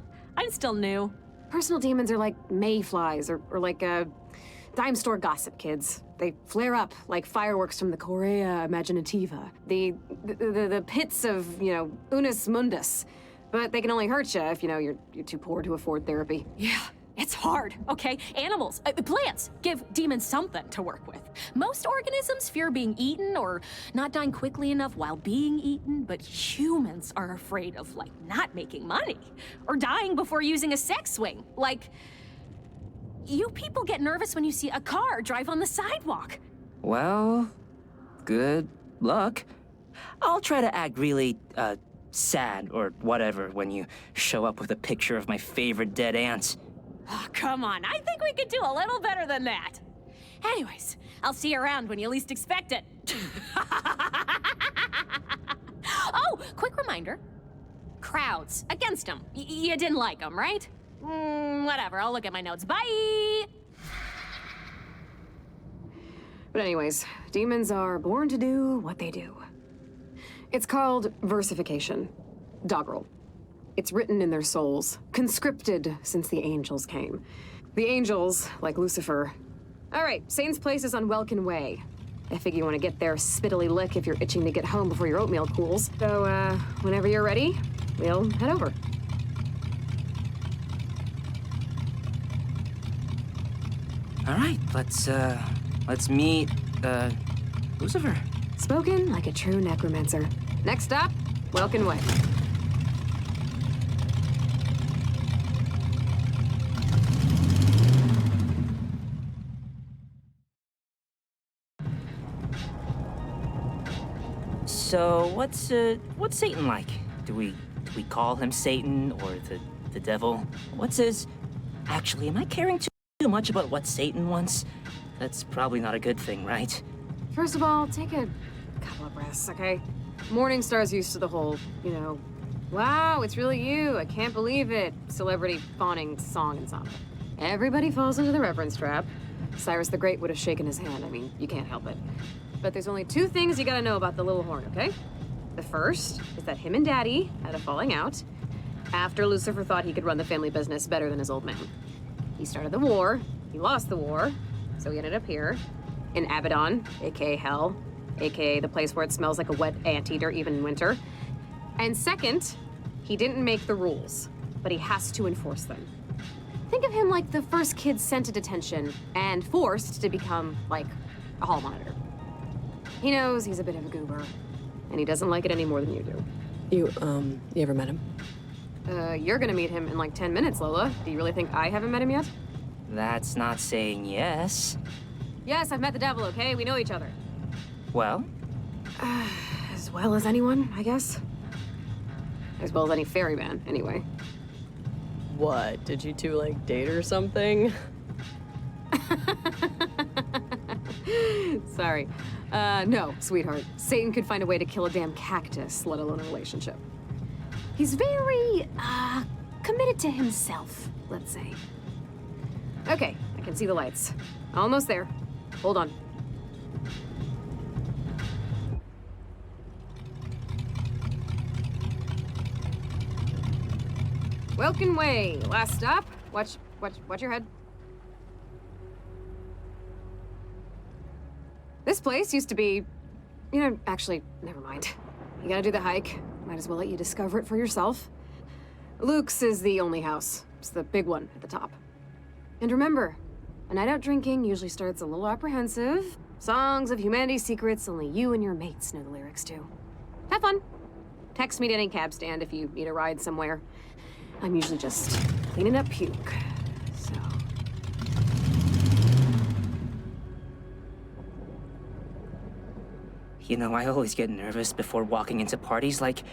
new. Personal demons are like mayflies or like dime store gossip kids. They flare up like fireworks from the Correa Imaginativa. The pits of, you know, Unus Mundus. But they can only hurt you if, you know, you're too poor to afford therapy. Yeah, it's hard, okay? Animals, plants give demons something to work with. Most organisms fear being eaten or not dying quickly enough while being eaten, but humans are afraid of, like, not making money or dying before using a sex swing. Like, you people get nervous when you see a car drive on the sidewalk. Well, good luck. I'll try to act really, sad or whatever when you show up with a picture of my favorite dead ants. Oh, come on, I think we could do a little better than that. Anyways, I'll see you around when you least expect it. Oh, quick reminder. Crowds, against them. You didn't like them, right? Whatever, I'll look at my notes. Bye! But anyways, demons are born to do what they do. It's called versification, doggerel. It's written in their souls, conscripted since the angels came. The angels, like Lucifer. All right, Satan's place is on Welkin Way. I figure you want to get there spittily lick if you're itching to get home before your oatmeal cools. So, whenever you're ready, we'll head over. All right, let's meet, Lucifer. Spoken like a true necromancer. Next stop, Welkin Way. So, what's Satan like? Do we call him Satan or the devil? What's his... Actually, am I caring too much about what Satan wants? That's probably not a good thing, right? First of all, take a couple of breaths, okay? Morningstar's used to the whole, you know, Wow, it's really you. I can't believe it. Celebrity fawning song ensemble. Everybody falls into the reverence trap. Cyrus the Great would have shaken his hand. I mean, you can't help it. But there's only 2 things you gotta know about the little horn, okay? The first is that him and Daddy had a falling out after Lucifer thought he could run the family business better than his old man. He started the war, he lost the war, so he ended up here, in Abaddon, aka Hell, aka the place where it smells like a wet anteater even in winter. And second, he didn't make the rules, but he has to enforce them. Think of him like the first kid sent to detention and forced to become, like, a hall monitor. He knows he's a bit of a goober, and he doesn't like it any more than you do. You ever met him? You're gonna meet him in like 10 minutes, Lola. Do you really think I haven't met him yet? That's not saying yes. Yes, I've met the devil, okay? We know each other. Well? As well as anyone, I guess. As well as any ferryman, anyway. What, did you 2, like, date or something? Sorry. No, sweetheart. Satan could find a way to kill a damn cactus, let alone a relationship. He's very, committed to himself, let's say. Okay, I can see the lights. Almost there. Hold on. Welkin Way, last stop. Watch your head. This place used to be, actually, never mind. You gotta do the hike. Might as well let you discover it for yourself. Luke's is the only house. It's the big one at the top. And remember, a night out drinking usually starts a little apprehensive. Songs of humanity's secrets only you and your mates know the lyrics to. Have fun. Text me at any cab stand if you need a ride somewhere. I'm usually just cleaning up puke, so. You know, I always get nervous before walking into parties. Like,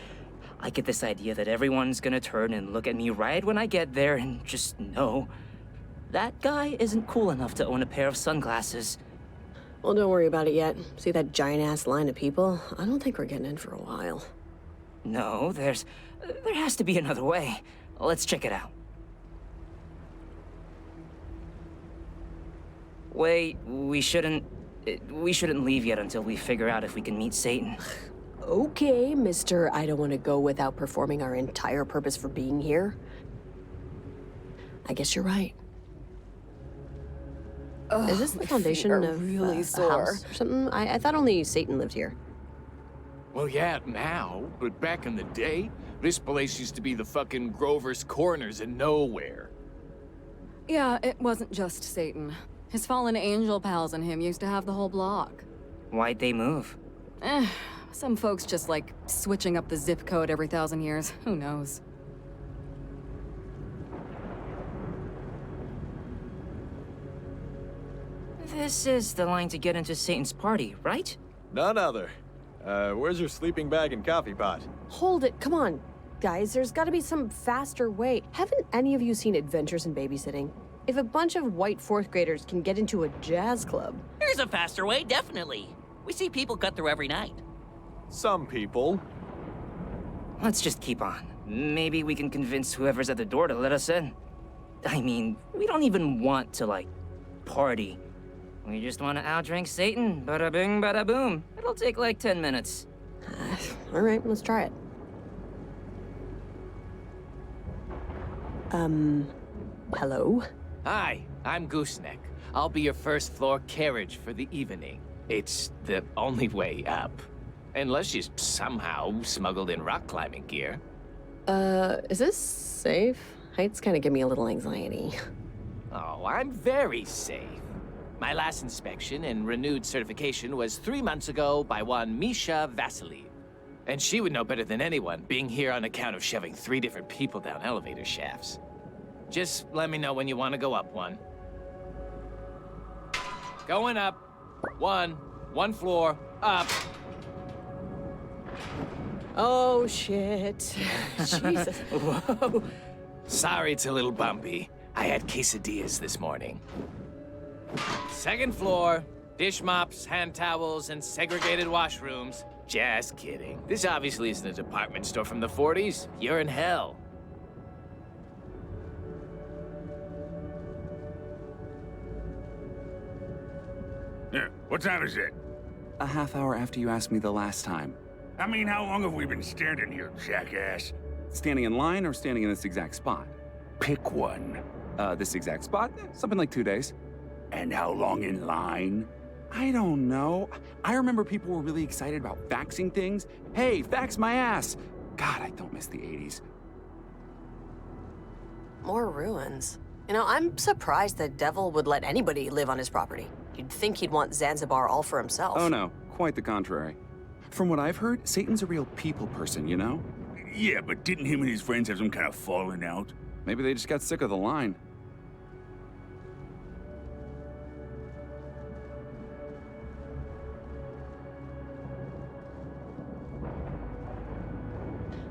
I get this idea that everyone's gonna turn and look at me right when I get there and just know that guy isn't cool enough to own a pair of sunglasses. Well, don't worry about it yet. See that giant-ass line of people? I don't think we're getting in for a while. No, there has to be another way. Let's check it out. Wait, we shouldn't leave yet until we figure out if we can meet Satan. Okay, mister, I don't want to go without performing our entire purpose for being here. I guess you're right. Is this the foundation of really a sore. house or something? I thought only Satan lived here. Well, yeah, now, but back in the day, this place used to be the fucking Grover's Corners in nowhere. Yeah, it wasn't just Satan. His fallen angel pals and him used to have the whole block. Why'd they move? Some folks just like switching up the zip code every 1,000 years. Who knows? This is the line to get into Satan's party, right? None other. Where's your sleeping bag and coffee pot? Hold it, come on. Guys, there's gotta be some faster way. Haven't any of you seen Adventures in Babysitting? If a bunch of white 4th graders can get into a jazz club... There's a faster way, definitely. We see people cut through every night. Some people. Let's just keep on. Maybe we can convince whoever's at the door to let us in. I mean, we don't even want to, like, party. We just want to outdrink Satan. Bada bing, bada boom. It'll take like 10 minutes. All right, let's try it. Hello? Hi, I'm Gooseneck. I'll be your first floor carriage for the evening. It's the only way up. Unless you somehow smuggled in rock climbing gear. Is this safe? Heights kind of give me a little anxiety. Oh, I'm very safe. My last inspection and renewed certification was 3 months ago by one Misha Vasily. And she would know better than anyone, being here on account of shoving 3 different people down elevator shafts. Just let me know when you want to go up one. Going up. One floor, up. Oh, shit. Jesus. Whoa. Sorry it's a little bumpy. I had quesadillas this morning. 2nd floor, dish mops, hand towels, and segregated washrooms. Just kidding. This obviously isn't a department store from the 40s. You're in hell. Yeah, what time is it? A half hour after you asked me the last time. I mean, how long have we been standing here, jackass? Standing in line or standing in this exact spot? Pick one. This exact spot? Something like 2 days. And how long in line? I don't know. I remember people were really excited about faxing things. Hey, fax my ass! God, I don't miss the 80s. More ruins. You know, I'm surprised the devil would let anybody live on his property. You'd think he'd want Zanzibar all for himself. Oh no, quite the contrary. From what I've heard, Satan's a real people person, you know? Yeah, but didn't him and his friends have some kind of falling out? Maybe they just got sick of the line.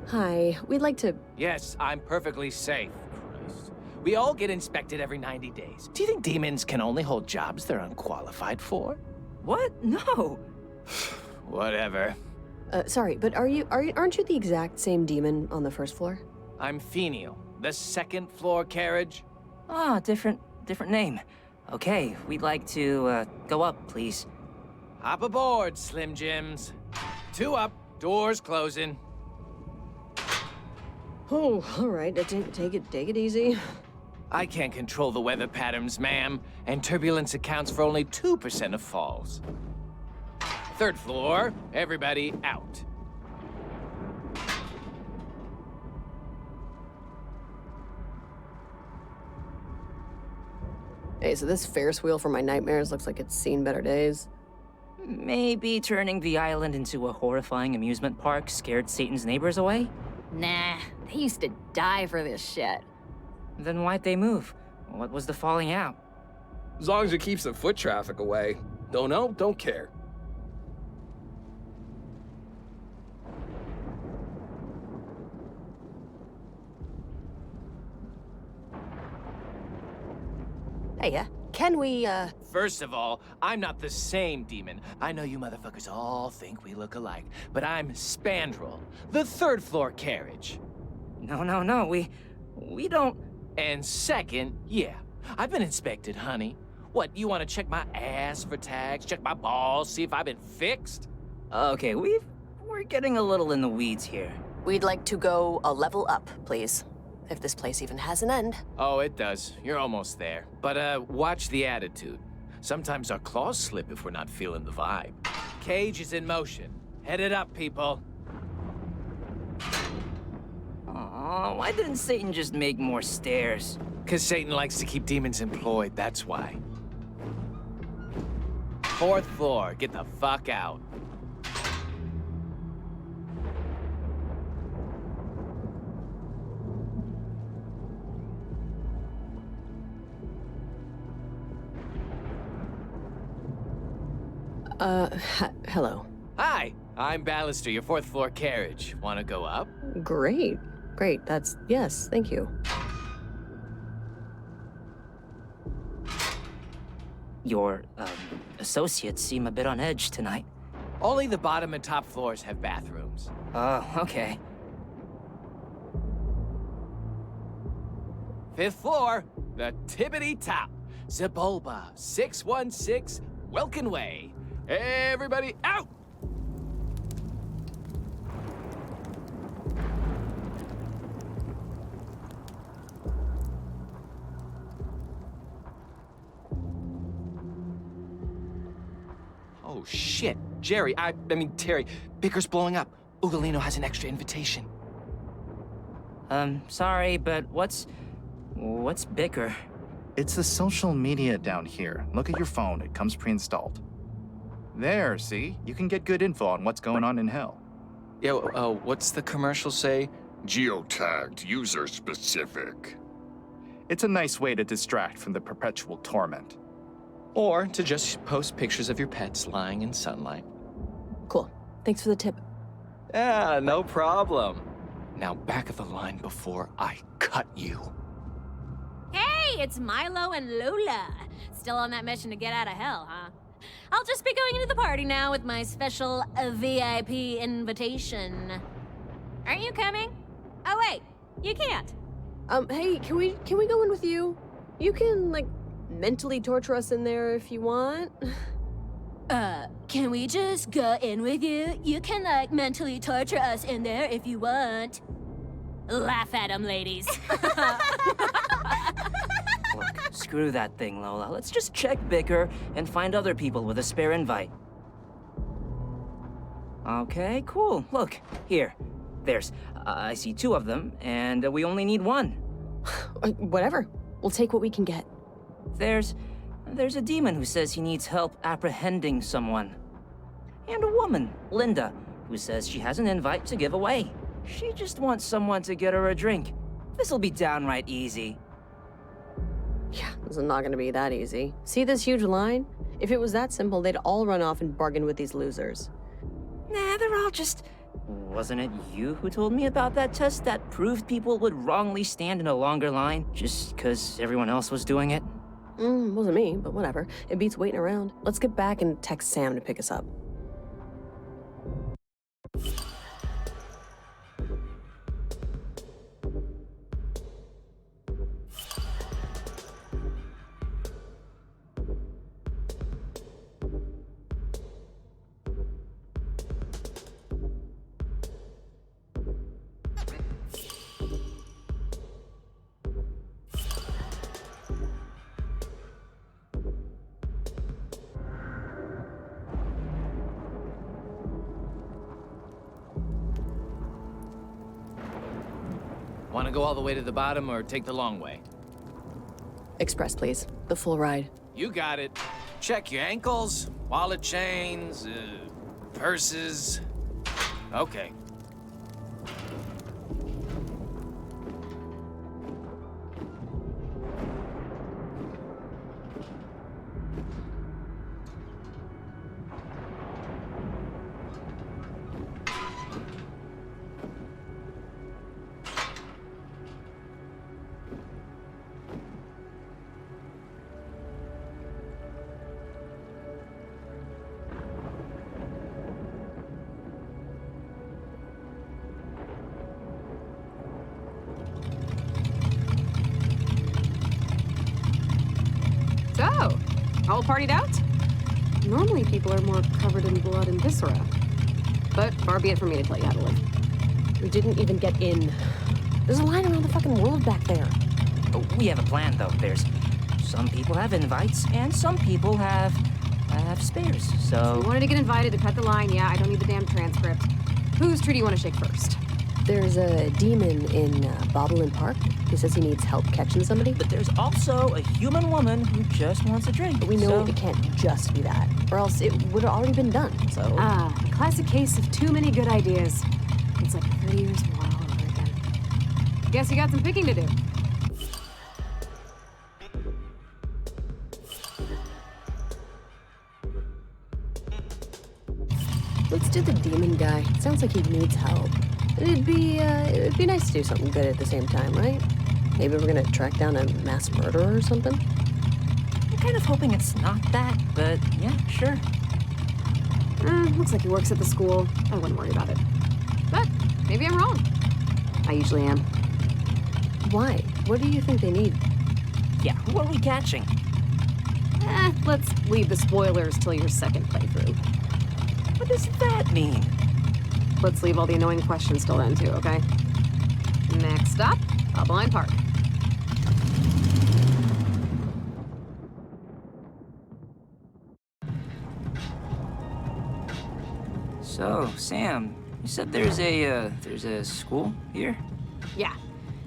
Hi, we'd like to... Yes, I'm perfectly safe, Christ. We all get inspected every 90 days. Do you think demons can only hold jobs they're unqualified for? What? No. Whatever. Sorry, but aren't you the exact same demon on the first floor? I'm Fenial, the second floor carriage. Ah, different name. Okay, we'd like to, go up, please. Hop aboard, Slim Jims. 2 up, doors closing. Oh, all right. Take it easy. I can't control the weather patterns, ma'am, and turbulence accounts for only 2% of falls. 3rd floor, everybody out. Hey, so this Ferris wheel for my nightmares looks like it's seen better days. Maybe turning the island into a horrifying amusement park scared Satan's neighbors away? Nah, they used to die for this shit. Then why'd they move? What was the falling out? As long as it keeps the foot traffic away. Don't know, don't care. Hey, can we, First of all, I'm not the same demon. I know you motherfuckers all think we look alike, but I'm Spandrel, the 3rd floor carriage. No, we don't... And second, yeah, I've been inspected, honey. What, you want to check my ass for tags, check my balls, see if I've been fixed? Okay, we're getting a little in the weeds here. We'd like to go a level up, please. If this place even has an end. Oh, it does. You're almost there. But, watch the attitude. Sometimes our claws slip if we're not feeling the vibe. Cage is in motion. Head it up, people. Aw, why didn't Satan just make more stairs? 'Cause Satan likes to keep demons employed, that's why. 4th floor, get the fuck out. Hello. Hi, I'm Ballister, your 4th floor carriage. Wanna go up? Great. Yes, thank you. Your, associates seem a bit on edge tonight. Only the bottom and top floors have bathrooms. Oh, okay. 5th floor, the tippity top. Zabulba, 616, Welkin Way. Everybody out! Oh, shit. Jerry, I mean, Terry, Bicker's blowing up. Ugolino has an extra invitation. Sorry, but what's Bicker? It's the social media down here. Look at your phone, it comes pre-installed. There, see? You can get good info on what's going on in hell. Yeah, what's the commercial say? Geotagged, user specific. It's a nice way to distract from the perpetual torment. Or to just post pictures of your pets lying in sunlight. Cool. Thanks for the tip. Yeah, no problem. Now back of the line before I cut you. Hey, it's Milo and Lola. Still on that mission to get out of hell, huh? I'll just be going into the party now with my special VIP invitation. Aren't you coming? Oh wait, you can't. Hey, can we go in with you? You can, like, mentally torture us in there if you want. Can we just go in with you? You can, like, mentally torture us in there if you want. Laugh at 'em, ladies. Look, screw that thing, Lola. Let's just check Bicker and find other people with a spare invite. Okay, cool. Look, here. I see 2 of them, and we only need 1. Whatever. We'll take what we can get. There's a demon who says he needs help apprehending someone. And a woman, Linda, who says she has an invite to give away. She just wants someone to get her a drink. This'll be downright easy. Yeah, this is not gonna be that easy. See this huge line? If it was that simple, they'd all run off and bargain with these losers. Nah, they're all just... Wasn't it you who told me about that test that proved people would wrongly stand in a longer line just because everyone else was doing it? Wasn't me, but whatever. It beats waiting around. Let's get back and text Sam to pick us up. Want to go all the way to the bottom or take the long way? Express, please. The full ride. You got it. Check your ankles, wallet chains, purses. Okay. So, all partied out? Normally people are more covered in blood and viscera. But far be it for me to tell you how to live. We didn't even get in. There's a line around the fucking world back there. We have a plan, though. There's some people have invites, and some people have spares, so... You wanted to get invited to cut the line, yeah, I don't need the damn transcript. Whose tree do you want to shake first? There's a demon in Bobblein Park who says he needs help catching somebody. But there's also a human woman who just wants a drink. But we know it can't just be that, or else it would have already been done, so... A classic case of too many good ideas. It's like 30 years war all over again. Guess you got some picking to do. Let's do the demon guy. Sounds like he needs help. It'd be nice to do something good at the same time, right? Maybe we're gonna track down a mass murderer or something? I'm kind of hoping it's not that, but yeah, sure. Looks like he works at the school. I wouldn't worry about it. But maybe I'm wrong. I usually am. Why? What do you think they need? Yeah, who are we catching? Let's leave the spoilers till your second playthrough. What does that mean? Let's leave all the annoying questions till then, too, okay? Next stop, Bobblein Park. So, Sam, you said there's a school here? Yeah,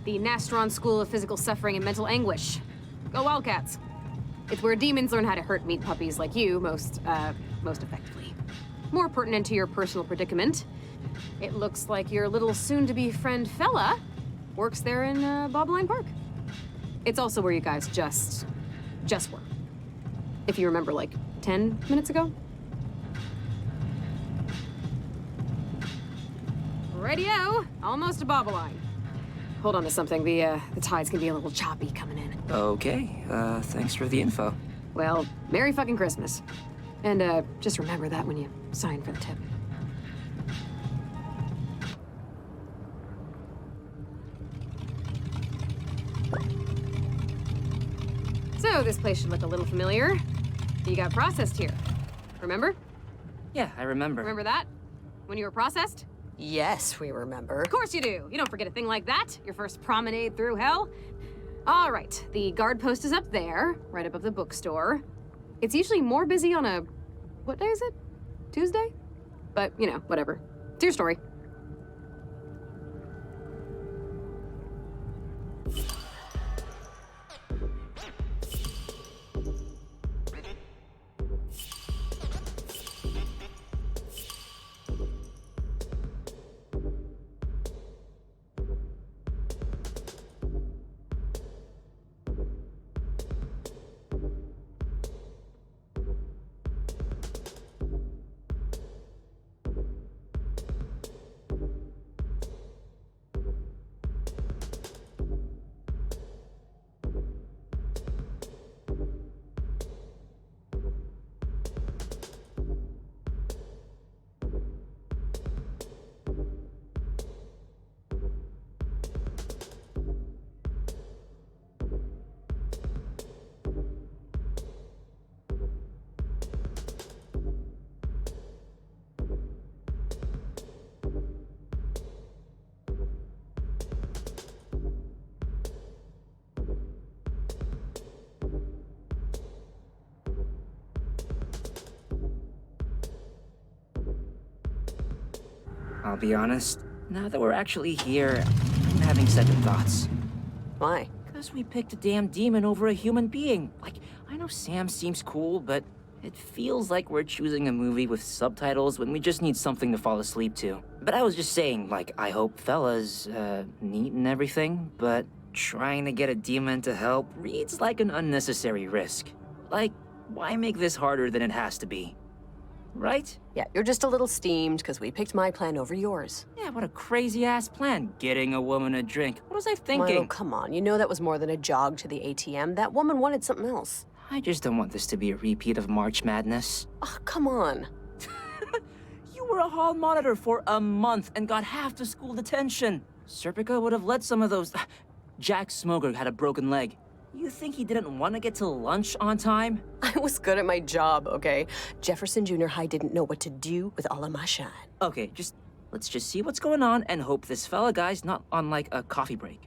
the Nastron School of Physical Suffering and Mental Anguish. Go Wildcats. It's where demons learn how to hurt meat puppies like you most effectively. More pertinent to your personal predicament, it looks like your little soon-to-be friend fella works there in Bobblein Park. It's also where you guys just were. If you remember, like, 10 minutes ago? Radio, almost to Bobblein. Hold on to something, the tides can be a little choppy coming in. Okay, thanks for the info. Well, Merry fucking Christmas. And just remember that when you sign for the tip. So this place should look a little familiar. You got processed here. Remember? Yeah, I remember. Remember that? When you were processed? Yes, we remember. Of course you do. You don't forget a thing like that. Your first promenade through hell. All right, the guard post is up there, right above the bookstore. It's usually more busy on a... what day is it? Tuesday? But, you know, whatever. It's your story. I'll be honest, now that we're actually here, I'm having second thoughts. Why? Because we picked a damn demon over a human being. Like, I know Sam seems cool, but it feels like we're choosing a movie with subtitles when we just need something to fall asleep to. But I was just saying, like, I hope Fella's, neat and everything, but trying to get a demon to help reads like an unnecessary risk. Like, why make this harder than it has to be? Right? Yeah, you're just a little steamed because we picked my plan over yours. Yeah, what a crazy-ass plan. Getting a woman a drink. What was I thinking? Milo, come on. You know that was more than a jog to the ATM. That woman wanted something else. I just don't want this to be a repeat of March Madness. Oh, come on. You were a hall monitor for a month and got half the school detention. Serpico would have let some of those... Jack Smoker had a broken leg. You think he didn't want to get to lunch on time? I was good at my job, okay? Jefferson Junior High didn't know what to do with all of my shine. Okay, let's just see what's going on and hope this fella guy's not on, like, a coffee break.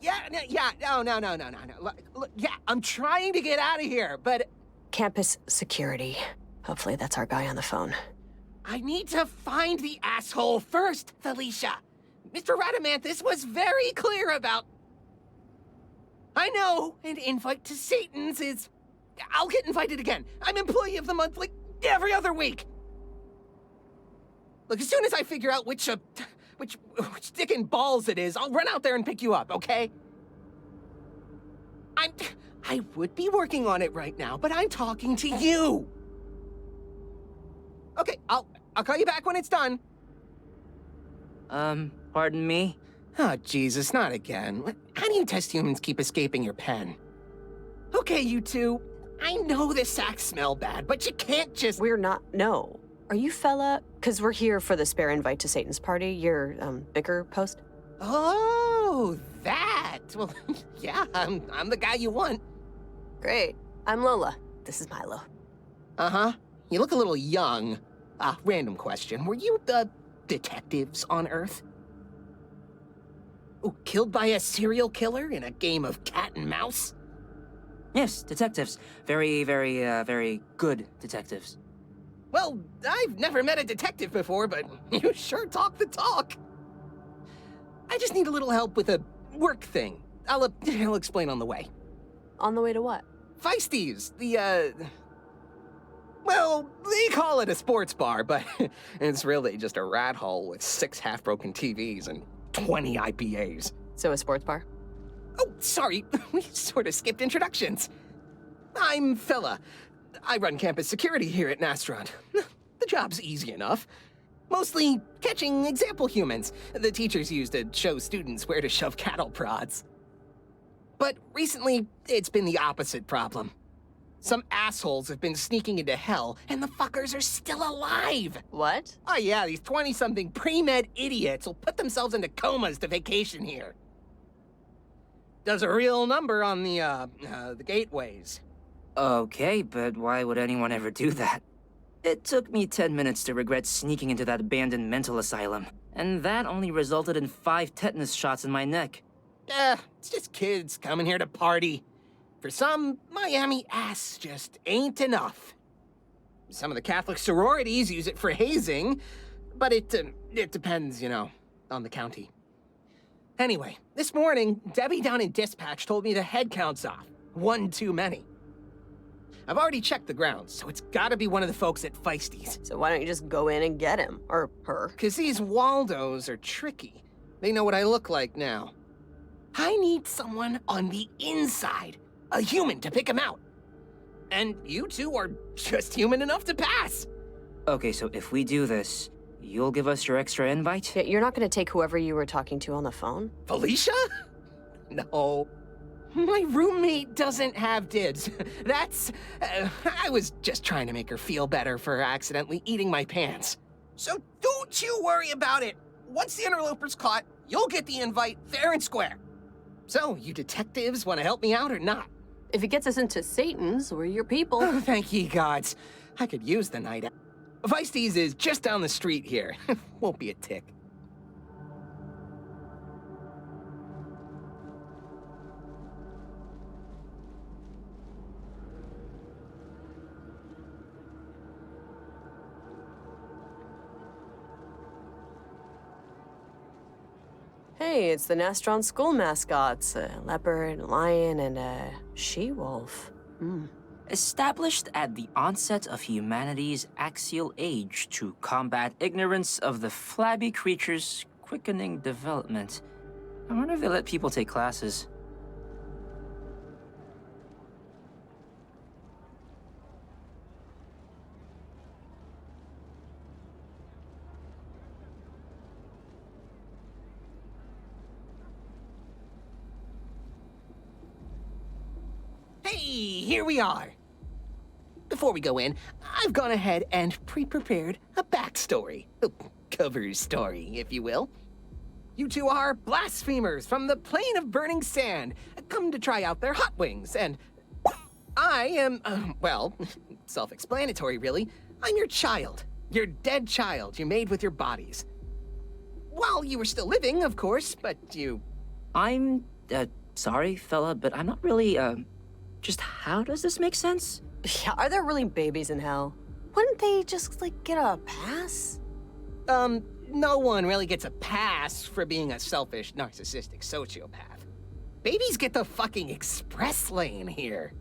No. Look, yeah, I'm trying to get out of here, but... Campus security. Hopefully that's our guy on the phone. I need to find the asshole first, Felicia. Mr. Radamanthus was very clear about... I know an invite to Satan's is... I'll get invited again. I'm Employee of the Month like every other week. Look, as soon as I figure out which dick and balls it is, I'll run out there and pick you up, okay? I would be working on it right now, but I'm talking to you. Okay, I'll call you back when it's done. Pardon me? Oh, Jesus, not again. How do you test humans keep escaping your pen? Okay, you two. I know the sacks smell bad, but you can't just... We're not... No. Are you fella... Because we're here for the spare invite to Satan's party, your, bicker post? Oh, that. Well, yeah, I'm the guy you want. Great. I'm Lola. This is Milo. Uh-huh. You look a little young. Random question. Were you, detectives on Earth? Oh, killed by a serial killer in a game of cat and mouse? Yes, detectives. Very, very good detectives. Well, I've never met a detective before, but you sure talk the talk. I just need a little help with a work thing. I'll explain on the way. On the way to what? Feisties, well, they call it a sports bar, but it's really just a rat hole with 6 half-broken TVs and 20 IPAs. So a sports bar? Oh, sorry, we sort of skipped introductions. I'm Fella. I run campus security here at Nastrand. The job's easy enough. Mostly catching example humans the teachers use to show students where to shove cattle prods. But recently, it's been the opposite problem. Some assholes have been sneaking into hell, and the fuckers are still alive! What? Oh yeah, these 20-something pre-med idiots will put themselves into comas to vacation here. Does a real number on the gateways. Okay, but why would anyone ever do that? It took me 10 minutes to regret sneaking into that abandoned mental asylum, and that only resulted in 5 tetanus shots in my neck. It's just kids coming here to party. For some, Miami ass just ain't enough. Some of the Catholic sororities use it for hazing, but it depends, on the county. Anyway, this morning, Debbie down in dispatch told me the head count's off. 1 too many. I've already checked the grounds, so it's gotta be one of the folks at Feisty's. So why don't you just go in and get him? Or her? 'Cause these Waldos are tricky. They know what I look like now. I need someone on the inside. A human to pick him out. And you two are just human enough to pass. Okay, so if we do this, you'll give us your extra invite? Yeah, you're not gonna take whoever you were talking to on the phone? Felicia? No. My roommate doesn't have dibs. I was just trying to make her feel better for accidentally eating my pants. So don't you worry about it. Once the interloper's caught, you'll get the invite fair and square. So, you detectives want to help me out or not? If it gets us into Satan's, we're your people. Oh, thank ye gods. I could use the night out. Feisty's is just down the street here. Won't be a tick. Hey, it's the Nastron school mascots. A leopard, a lion, and a she-wolf. Established at the onset of humanity's axial age to combat ignorance of the flabby creature's quickening development. I wonder if they let people take classes. Hey, here we are. Before we go in, I've gone ahead and pre-prepared a backstory. A cover story, if you will. You two are blasphemers from the plane of burning sand, come to try out their hot wings, and I am, well, self-explanatory, really. I'm your child. Your dead child you made with your bodies. While you were still living, of course, but you... I'm, sorry, fella, but I'm not really, just how does this make sense? Yeah, are there really babies in hell? Wouldn't they just, get a pass? No one really gets a pass for being a selfish, narcissistic sociopath. Babies get the fucking express lane here.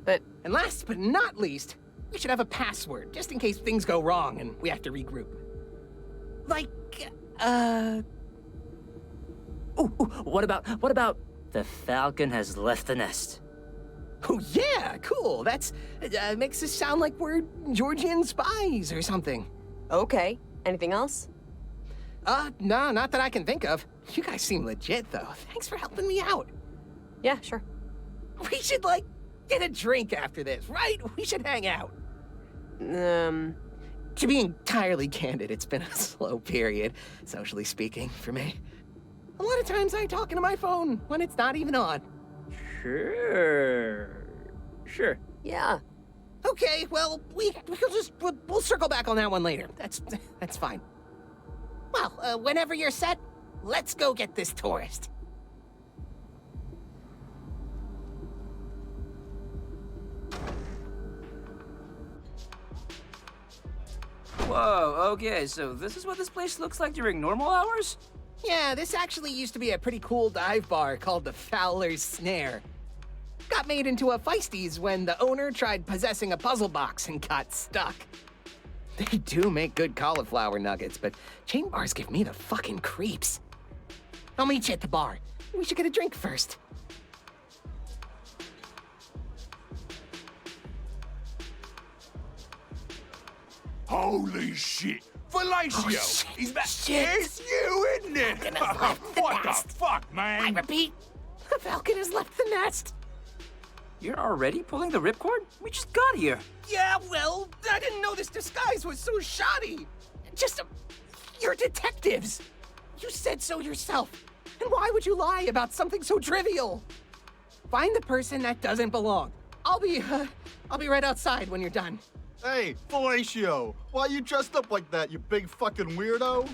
But... And last but not least, we should have a password, just in case things go wrong and we have to regroup. What about the falcon has left the nest? Oh yeah, cool. That's, makes us sound like we're Georgian spies or something. Okay. Anything else? No, not that I can think of. You guys seem legit, though. Thanks for helping me out. Yeah, sure. We should, get a drink after this, right? We should hang out. To be entirely candid, it's been a slow period, socially speaking, for me. A lot of times I talk into my phone when it's not even on. Sure. Yeah. Okay, well, we'll circle back on that one later. That's fine. Well, whenever you're set, let's go get this tourist. Whoa, okay, so this is what this place looks like during normal hours? Yeah, this actually used to be a pretty cool dive bar called the Fowler's Snare. Got made into a Feisty's when the owner tried possessing a puzzle box and got stuck. They do make good cauliflower nuggets, but chain bars give me the fucking creeps. I'll meet you at the bar. We should get a drink first. Holy shit! Fellatio! He's back. It's you, isn't it? What the fuck, man? I repeat, the Falcon has left the nest. You're already pulling the ripcord? We just got here. Yeah, well, I didn't know this disguise was so shoddy. You're detectives. You said so yourself. And why would you lie about something so trivial? Find the person that doesn't belong. I'll be right outside when you're done. Hey, Fellatio, why you dressed up like that, you big fucking weirdo?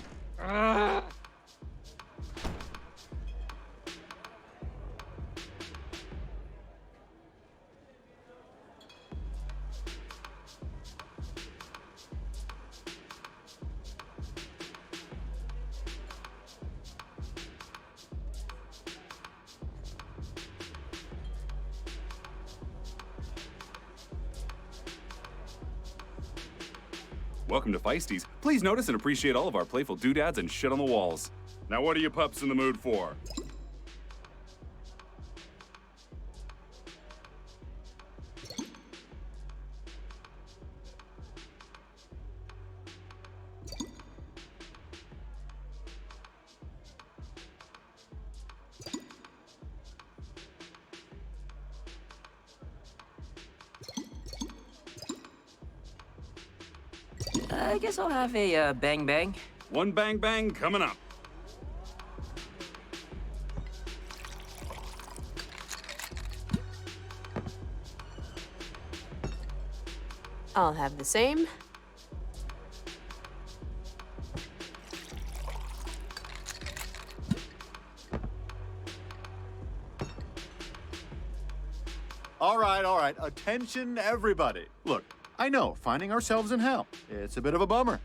Welcome to Feisties. Please notice and appreciate all of our playful doodads and shit on the walls. Now what are you pups in the mood for? I guess I'll have a bang bang. One bang bang coming up. I'll have the same. All right. Attention, everybody. Look, I know, finding ourselves in hell, it's a bit of a bummer.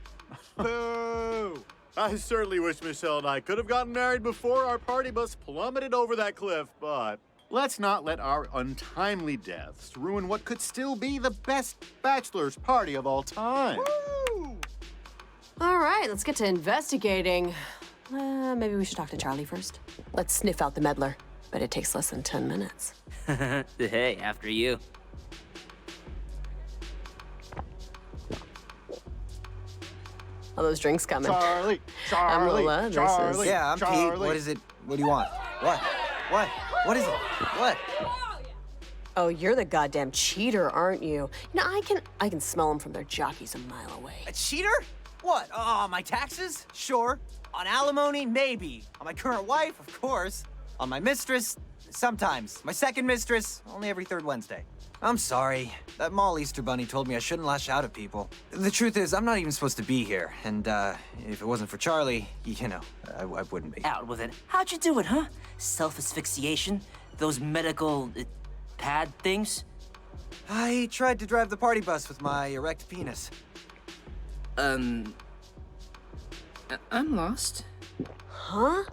Boo! I certainly wish Michelle and I could have gotten married before our party bus plummeted over that cliff, but let's not let our untimely deaths ruin what could still be the best bachelor's party of all time. Woo! All right, let's get to investigating. Maybe we should talk to Charlie first. Let's sniff out the meddler. But it takes less than 10 minutes. Hey, after you. All those drinks coming. Charlie. I'm Lola. This is... Yeah, I'm Pete. What is it? What do you want? What? What is it? What? Oh, you're the goddamn cheater, aren't you? You know, I can smell them from their jockeys a mile away. A cheater? What? Oh, my taxes? Sure. On alimony? Maybe. On my current wife? Of course. On my mistress? Sometimes. My second mistress? Only every third Wednesday. I'm sorry. That mall Easter bunny told me I shouldn't lash out at people. The truth is, I'm not even supposed to be here. And, if it wasn't for Charlie, you know, I wouldn't be. Out with it. How'd you do it, huh? Self-asphyxiation? Those medical pad things? I tried to drive the party bus with my erect penis. I'm lost. Huh?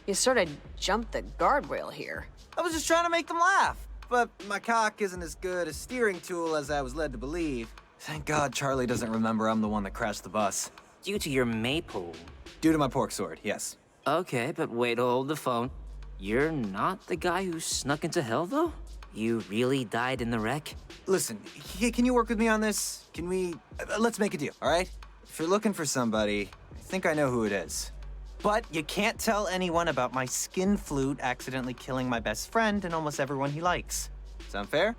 You sort of jumped the guardrail here. I was just trying to make them laugh. But my cock isn't as good a steering tool as I was led to believe. Thank God Charlie doesn't remember I'm the one that crashed the bus. Due to your maypole. Due to my pork sword, yes. Okay, but wait, hold the phone. You're not the guy who snuck into hell, though? You really died in the wreck? Listen, can you work with me on this? Can we... let's make a deal, all right? If you're looking for somebody, I think I know who it is. But you can't tell anyone about my skin flute accidentally killing my best friend and almost everyone he likes. Sound fair?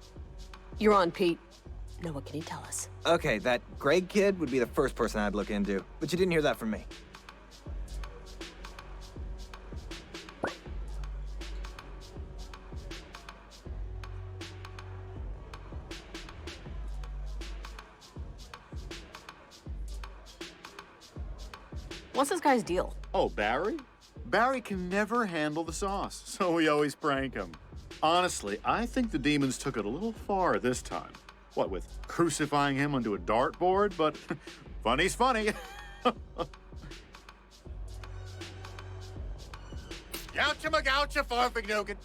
You're on, Pete. Now what can you tell us? Okay, that Greg kid would be the first person I'd look into. But you didn't hear that from me. What's this guy's deal? Oh, Barry? Barry can never handle the sauce, so we always prank him. Honestly, I think the demons took it a little far this time. What with crucifying him onto a dartboard? But funny's funny. Goucha magoucha farfignogan.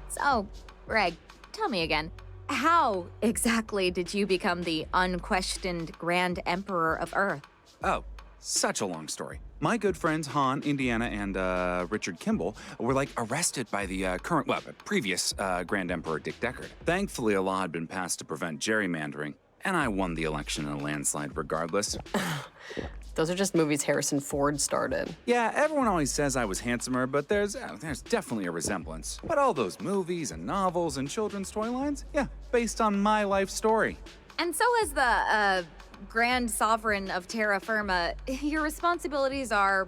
So, Greg, tell me again. How exactly did you become the unquestioned Grand Emperor of Earth? Oh, such a long story. My good friends Han, Indiana, and Richard Kimball were like arrested by the previous Grand Emperor Dick Deckard. Thankfully, a law had been passed to prevent gerrymandering, and I won the election in a landslide regardless. Those are just movies Harrison Ford starred in. Yeah, everyone always says I was handsomer, but there's definitely a resemblance. But all those movies and novels and children's toy lines, yeah, based on my life story. And so as the Grand Sovereign of Terra Firma, your responsibilities are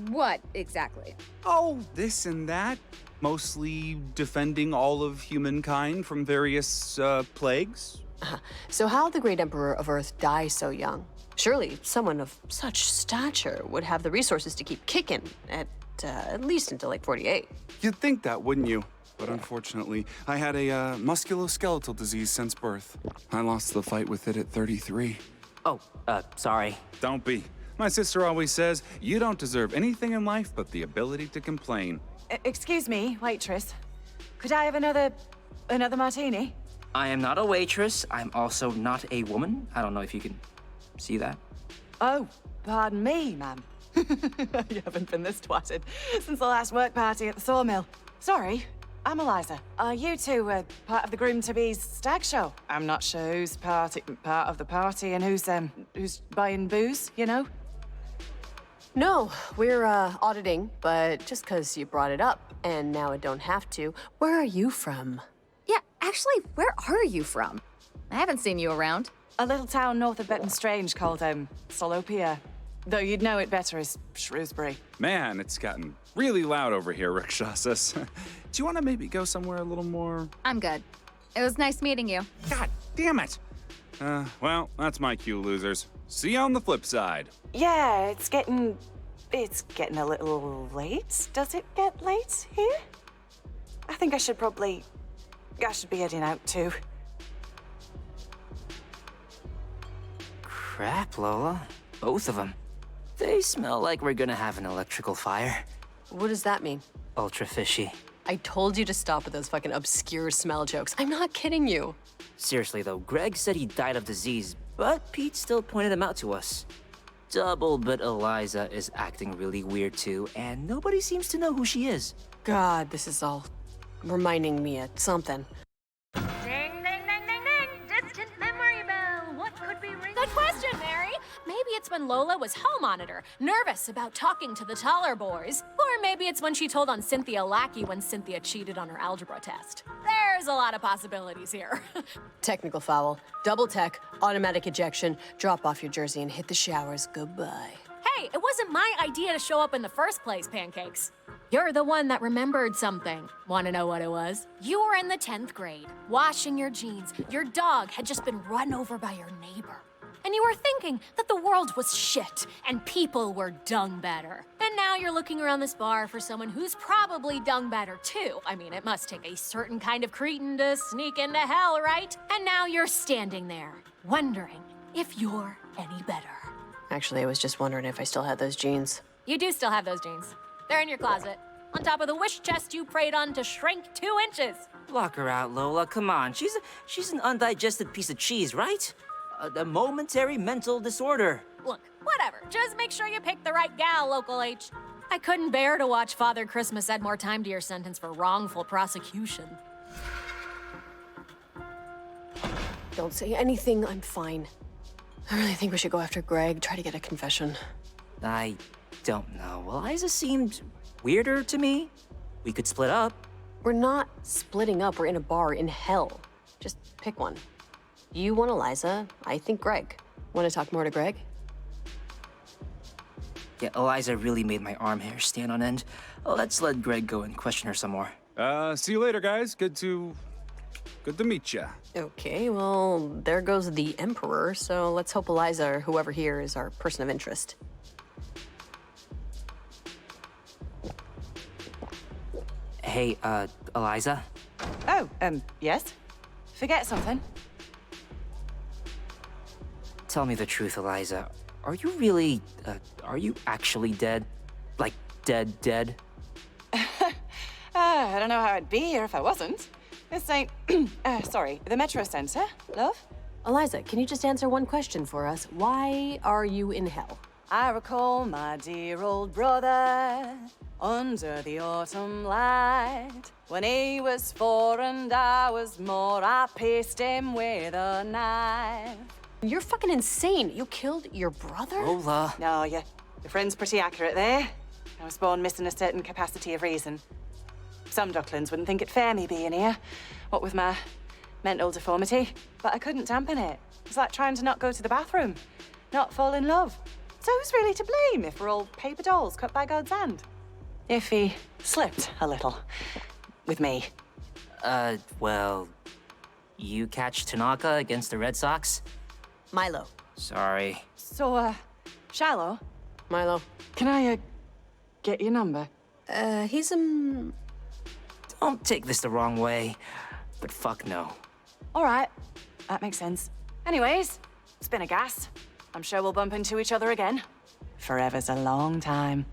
what exactly? Oh, this and that. Mostly defending all of humankind from various plagues. So how'd the Great Emperor of Earth die so young? Surely someone of such stature would have the resources to keep kicking at least until like 48. You'd think that, wouldn't you? But unfortunately, I had a musculoskeletal disease since birth. I lost the fight with it at 33. Oh, sorry. Don't be. My sister always says, you don't deserve anything in life but the ability to complain. Excuse me, waitress. Could I have another martini? I am not a waitress. I'm also not a woman. I don't know if you can see that. Oh, pardon me, ma'am. You haven't been this twatted since the last work party at the sawmill. Sorry, I'm Eliza. Are you two part of the groom-to-be's stag show? I'm not sure who's part of the party and who's buying booze, you know? No, we're auditing, but just because you brought it up, and now I don't have to, where are you from? Yeah, actually, where are you from? I haven't seen you around. A little town north of Benton Strange called, Solopia. Though you'd know it better as Shrewsbury. Man, it's gotten really loud over here, Rakshasas. Do you want to maybe go somewhere a little more... I'm good. It was nice meeting you. God damn it! Well, that's my cue, losers. See you on the flip side. Yeah, it's getting a little late. Does it get late here? I think I should be heading out too. Crap, Lola. Both of them. They smell like we're gonna have an electrical fire. What does that mean? Ultra fishy. I told you to stop with those fucking obscure smell jokes. I'm not kidding you. Seriously though, Greg said he died of disease, but Pete still pointed him out to us. Double, but Eliza is acting really weird too, and nobody seems to know who she is. God, this is all reminding me of something. Ding, ding, ding, ding, ding! Distant memory bell. What could be ringing? Good question, Mary. Maybe it's when Lola was home monitor, nervous about talking to the taller boys. Or maybe it's when she told on Cynthia Lackey when Cynthia cheated on her algebra test. There's a lot of possibilities here. Technical foul, double tech, automatic ejection, drop off your jersey and hit the showers. Goodbye. Hey, it wasn't my idea to show up in the first place, Pancakes. You're the one that remembered something. Want to know what it was? You were in the 10th grade, washing your jeans. Your dog had just been run over by your neighbor. And you were thinking that the world was shit and people were dung better. And now you're looking around this bar for someone who's probably dung better too. I mean, it must take a certain kind of cretin to sneak into hell, right? And now you're standing there, wondering if you're any better. Actually, I was just wondering if I still had those jeans. You do still have those jeans. They're in your closet, on top of the wish chest you prayed on to shrink 2 inches. Block her out, Lola. Come on. She's an undigested piece of cheese, right? A momentary mental disorder. Look, whatever. Just make sure you pick the right gal, Local H. I couldn't bear to watch Father Christmas add more time to your sentence for wrongful prosecution. Don't say anything, I'm fine. I really think we should go after Greg, try to get a confession. I don't know. Eliza seemed weirder to me. We could split up. We're not splitting up, we're in a bar in hell. Just pick one. You want Eliza, I think Greg. Want to talk more to Greg? Yeah, Eliza really made my arm hair stand on end. Let's let Greg go and question her some more. See you later, guys. Good to meet ya. Okay, well, there goes the Emperor, so let's hope Eliza or whoever here is our person of interest. Hey, Eliza? Oh, yes? Forget something? Tell me the truth, Eliza. Are you really, are you actually dead? Like, dead? I don't know how I'd be here if I wasn't. This ain't, sorry, the Metro Center, love? Eliza, can you just answer one question for us? Why are you in hell? I recall my dear old brother under the autumn light. When he was 4 and I was more, I pierced him with a knife. You're fucking insane. You killed your brother? Lola. No, your friend's pretty accurate there. I was born missing a certain capacity of reason. Some ducklings wouldn't think it fair me being here, what with my mental deformity, but I couldn't dampen it. It's like trying to not go to the bathroom, not fall in love. So who's really to blame if we're all paper dolls cut by God's hand? If he slipped a little with me. Well, you catch Tanaka against the Red Sox? Milo. Sorry. So, Shiloh? Milo. Can I, get your number? He's, Don't take this the wrong way, but fuck no. All right, that makes sense. Anyways, it's been a gas. I'm sure we'll bump into each other again. Forever's a long time.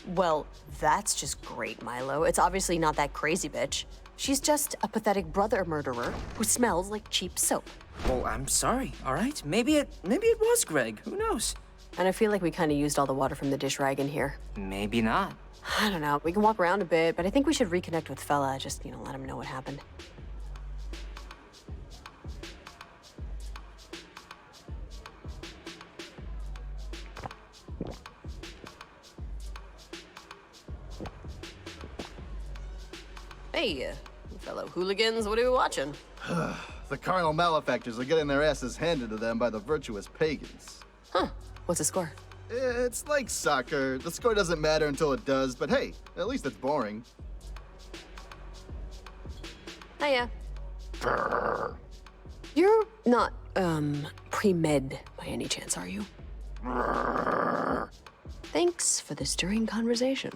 Well, that's just great, Milo. It's obviously not that crazy bitch. She's just a pathetic brother murderer who smells like cheap soap. Well, I'm sorry, all right? Maybe it was Greg. Who knows? And I feel like we kind of used all the water from the dish rag in here. Maybe not. I don't know. We can walk around a bit, but I think we should reconnect with Fella. Just, let him know what happened. Hey, fellow hooligans, what are we watching? The carnal malefactors are getting their asses handed to them by the virtuous pagans. Huh. What's the score? It's like soccer. The score doesn't matter until it does, but hey, at least it's boring. Hiya. You're not, pre-med by any chance, are you? Thanks for the stirring conversation.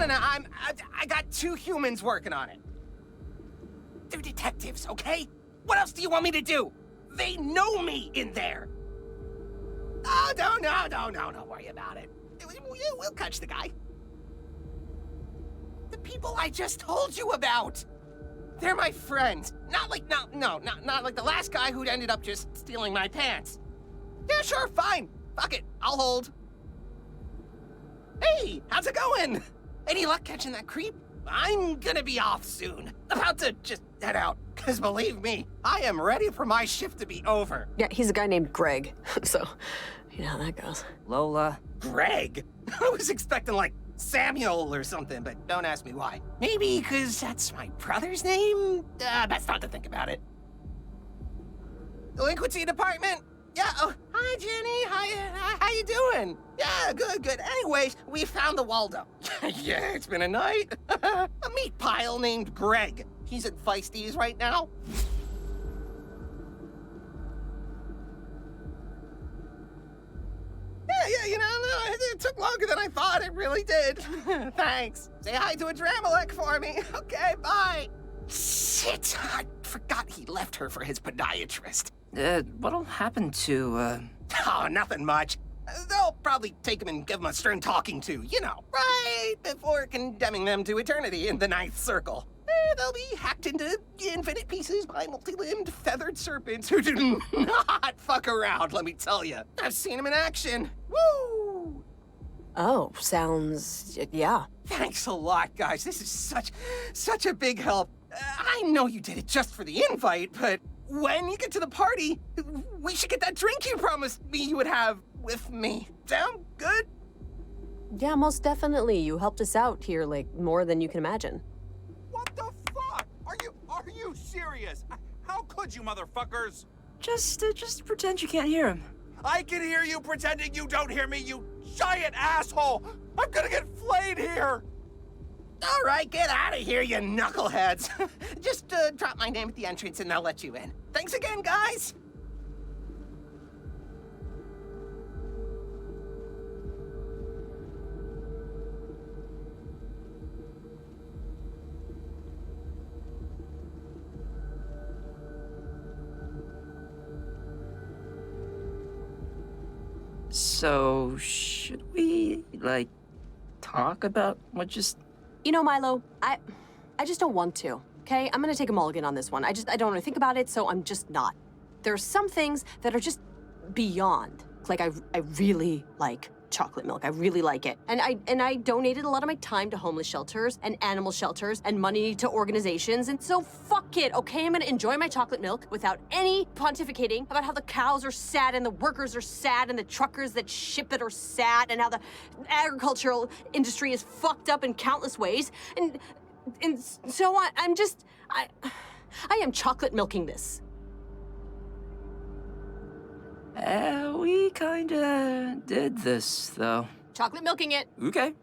No, I got 2 humans working on it. They're detectives, okay? What else do you want me to do? They know me in there. Oh, don't worry about it. We'll catch the guy. The people I just told you about. They're my friends. Not like the last guy who'd ended up just stealing my pants. Yeah, sure, fine. Fuck it, I'll hold. Hey, how's it going? Any luck catching that creep? I'm gonna be off soon. About to just head out. Cause believe me, I am ready for my shift to be over. Yeah, he's a guy named Greg, so you know how that goes. Lola. Greg? I was expecting like Samuel or something, but don't ask me why. Maybe because that's my brother's name? Best not to think about it. Delinquency department? Yeah, oh, hi Jenny, how you doing? Yeah, good. Anyways, we found the Waldo. Yeah, it's been a night. A meat pile named Greg. He's at Feisties right now. Yeah, it took longer than I thought. It really did. Thanks. Say hi to a Dramalek for me. Okay, bye. Shit, I forgot he left her for his podiatrist. What'll happen to, Oh, nothing much. They'll probably take him and give him a stern talking to, right before condemning them to eternity in the ninth circle. They'll be hacked into infinite pieces by multi-limbed feathered serpents who do not fuck around, let me tell you. I've seen them in action. Woo! Oh, sounds, yeah. Thanks a lot, guys. This is such a big help. I know you did it just for the invite, but when you get to the party, we should get that drink you promised me you would have with me. Sound good? Yeah, most definitely. You helped us out here, like, more than you can imagine. What the fuck? Are you serious? How could you, motherfuckers? Just pretend you can't hear him. I can hear you pretending you don't hear me, you giant asshole! I'm gonna get flayed here! All right, get out of here, you knuckleheads. Just drop my name at the entrance and they'll let you in. Thanks again, guys. So, should we, talk about what just You know, Milo, I just don't want to, okay? I'm gonna take a mulligan on this one. I don't want to think about it, so I'm just not. There are some things that are just beyond. Like, I really like chocolate milk. I really like it. And I donated a lot of my time to homeless shelters and animal shelters and money to organizations. And so fuck it, okay? I'm gonna enjoy my chocolate milk without any pontificating about how the cows are sad and the workers are sad and the truckers that ship it are sad and how the agricultural industry is fucked up in countless ways. And so I am chocolate milking this. We kinda did this, though. Chocolate milking it. Okay.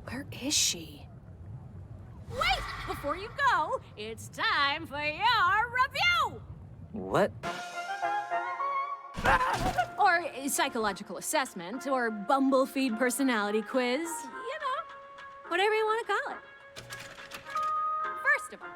Where is she? Wait! Before you go, it's time for your review! What? Or a psychological assessment, or Bumblefeed personality quiz. You know, whatever you want to call it. First of all,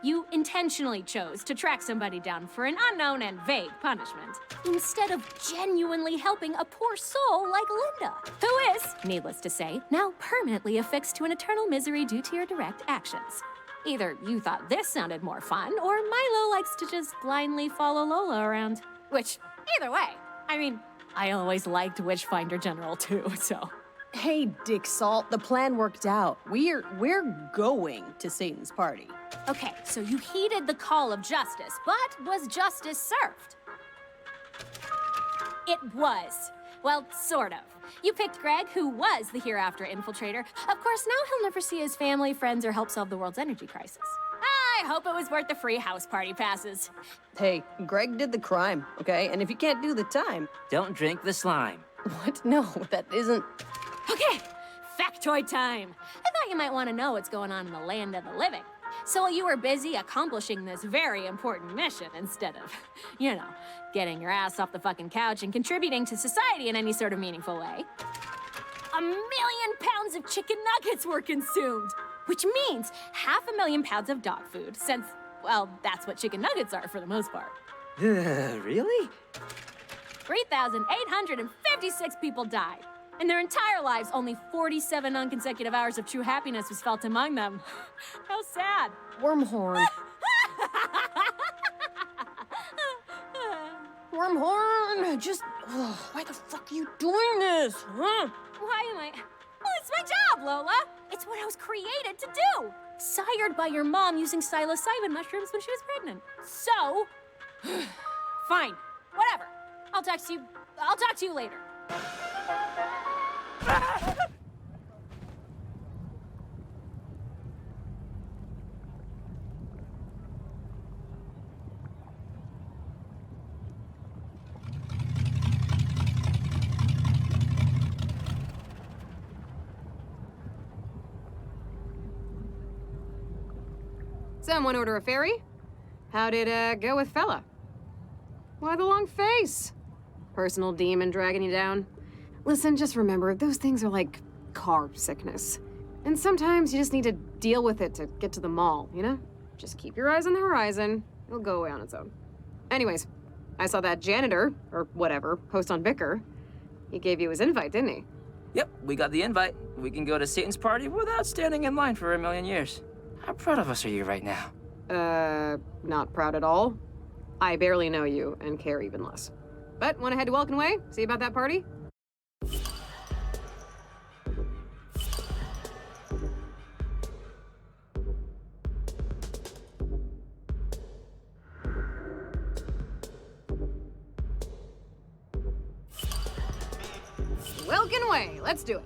you intentionally chose to track somebody down for an unknown and vague punishment, instead of genuinely helping a poor soul like Linda, who is, needless to say, now permanently affixed to an eternal misery due to your direct actions. Either you thought this sounded more fun, or Milo likes to just blindly follow Lola around. Which, either way, I mean, I always liked Witchfinder General too, so. Hey, Dick Salt, the plan worked out. We're going to Satan's party. Okay, so you heeded the call of justice, but was justice served? It was. Well, sort of. You picked Greg, who was the hereafter infiltrator. Of course, now he'll never see his family, friends, or help solve the world's energy crisis. I hope it was worth the free house party passes. Hey, Greg did the crime, okay? And if you can't do the time... Don't drink the slime. What? No, that isn't... Okay, factoid time. I thought you might want to know what's going on in the land of the living. So while you were busy accomplishing this very important mission instead of, you know, getting your ass off the fucking couch and contributing to society in any sort of meaningful way, 1 million pounds of chicken nuggets were consumed, which means 500,000 pounds of dog food, since, well, that's what chicken nuggets are for the most part. Really? 3,856 people died. In their entire lives, only 47 non-consecutive hours of true happiness was felt among them. How sad. Wormhorn. Wormhorn, just... why the fuck are you doing this, huh? Why am I... Well, it's my job, Lola. It's what I was created to do. Sired by your mom using psilocybin mushrooms when she was pregnant. So... Fine. Whatever. I'll talk to you later. Someone order a ferry? How'd it go with fella? Why the long face? Personal demon dragging you down? Listen, just remember, those things are like car sickness. And sometimes you just need to deal with it to get to the mall, you know? Just keep your eyes on the horizon. It'll go away on its own. Anyways, I saw that janitor, or whatever, post on Vicar. He gave you his invite, didn't he? Yep, we got the invite. We can go to Satan's party without standing in line for 1,000,000 years. How proud of us are you right now? Not proud at all. I barely know you and care even less. But wanna head to Welkin Way? See about that party? Welkin Way, let's do it.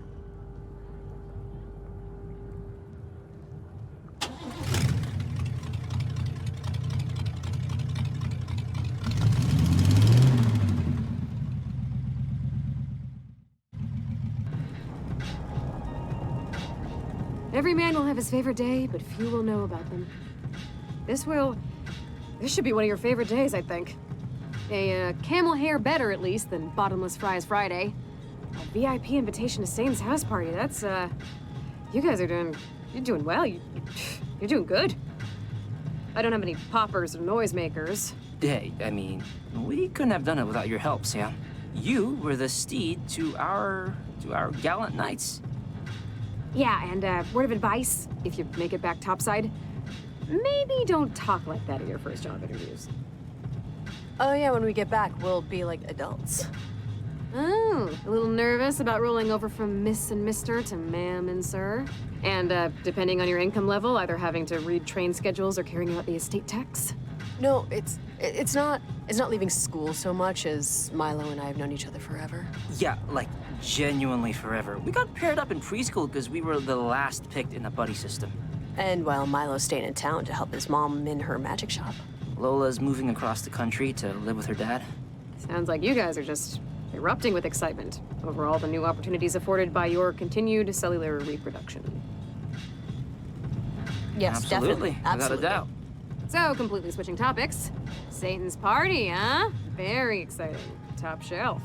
Every man will have his favorite day, but few will know about them. This should be one of your favorite days, I think. A camel hair better, at least, than Bottomless Fries Friday. A VIP invitation to Satan's house party, that's, you guys are you're doing well. You're doing good. I don't have any poppers or noisemakers. Hey, I mean, we couldn't have done it without your help, Sam. You were the steed to our gallant knights. Yeah, and word of advice, if you make it back topside, maybe don't talk like that at your first job interviews. Oh yeah, when we get back, we'll be like adults. Oh, a little nervous about rolling over from Miss and Mr. to Ma'am and Sir? And, depending on your income level, either having to read train schedules or carrying out the estate tax? No, it's not leaving school so much as Milo and I have known each other forever. Yeah, like, genuinely forever. We got paired up in preschool because we were the last picked in the buddy system. And while Milo's staying in town to help his mom in her magic shop. Lola's moving across the country to live with her dad. Sounds like you guys are just erupting with excitement over all the new opportunities afforded by your continued cellular reproduction. Yes, Absolutely. definitely. Absolutely. Without a doubt. So, completely switching topics. Satan's party, huh? Very exciting. Top shelf.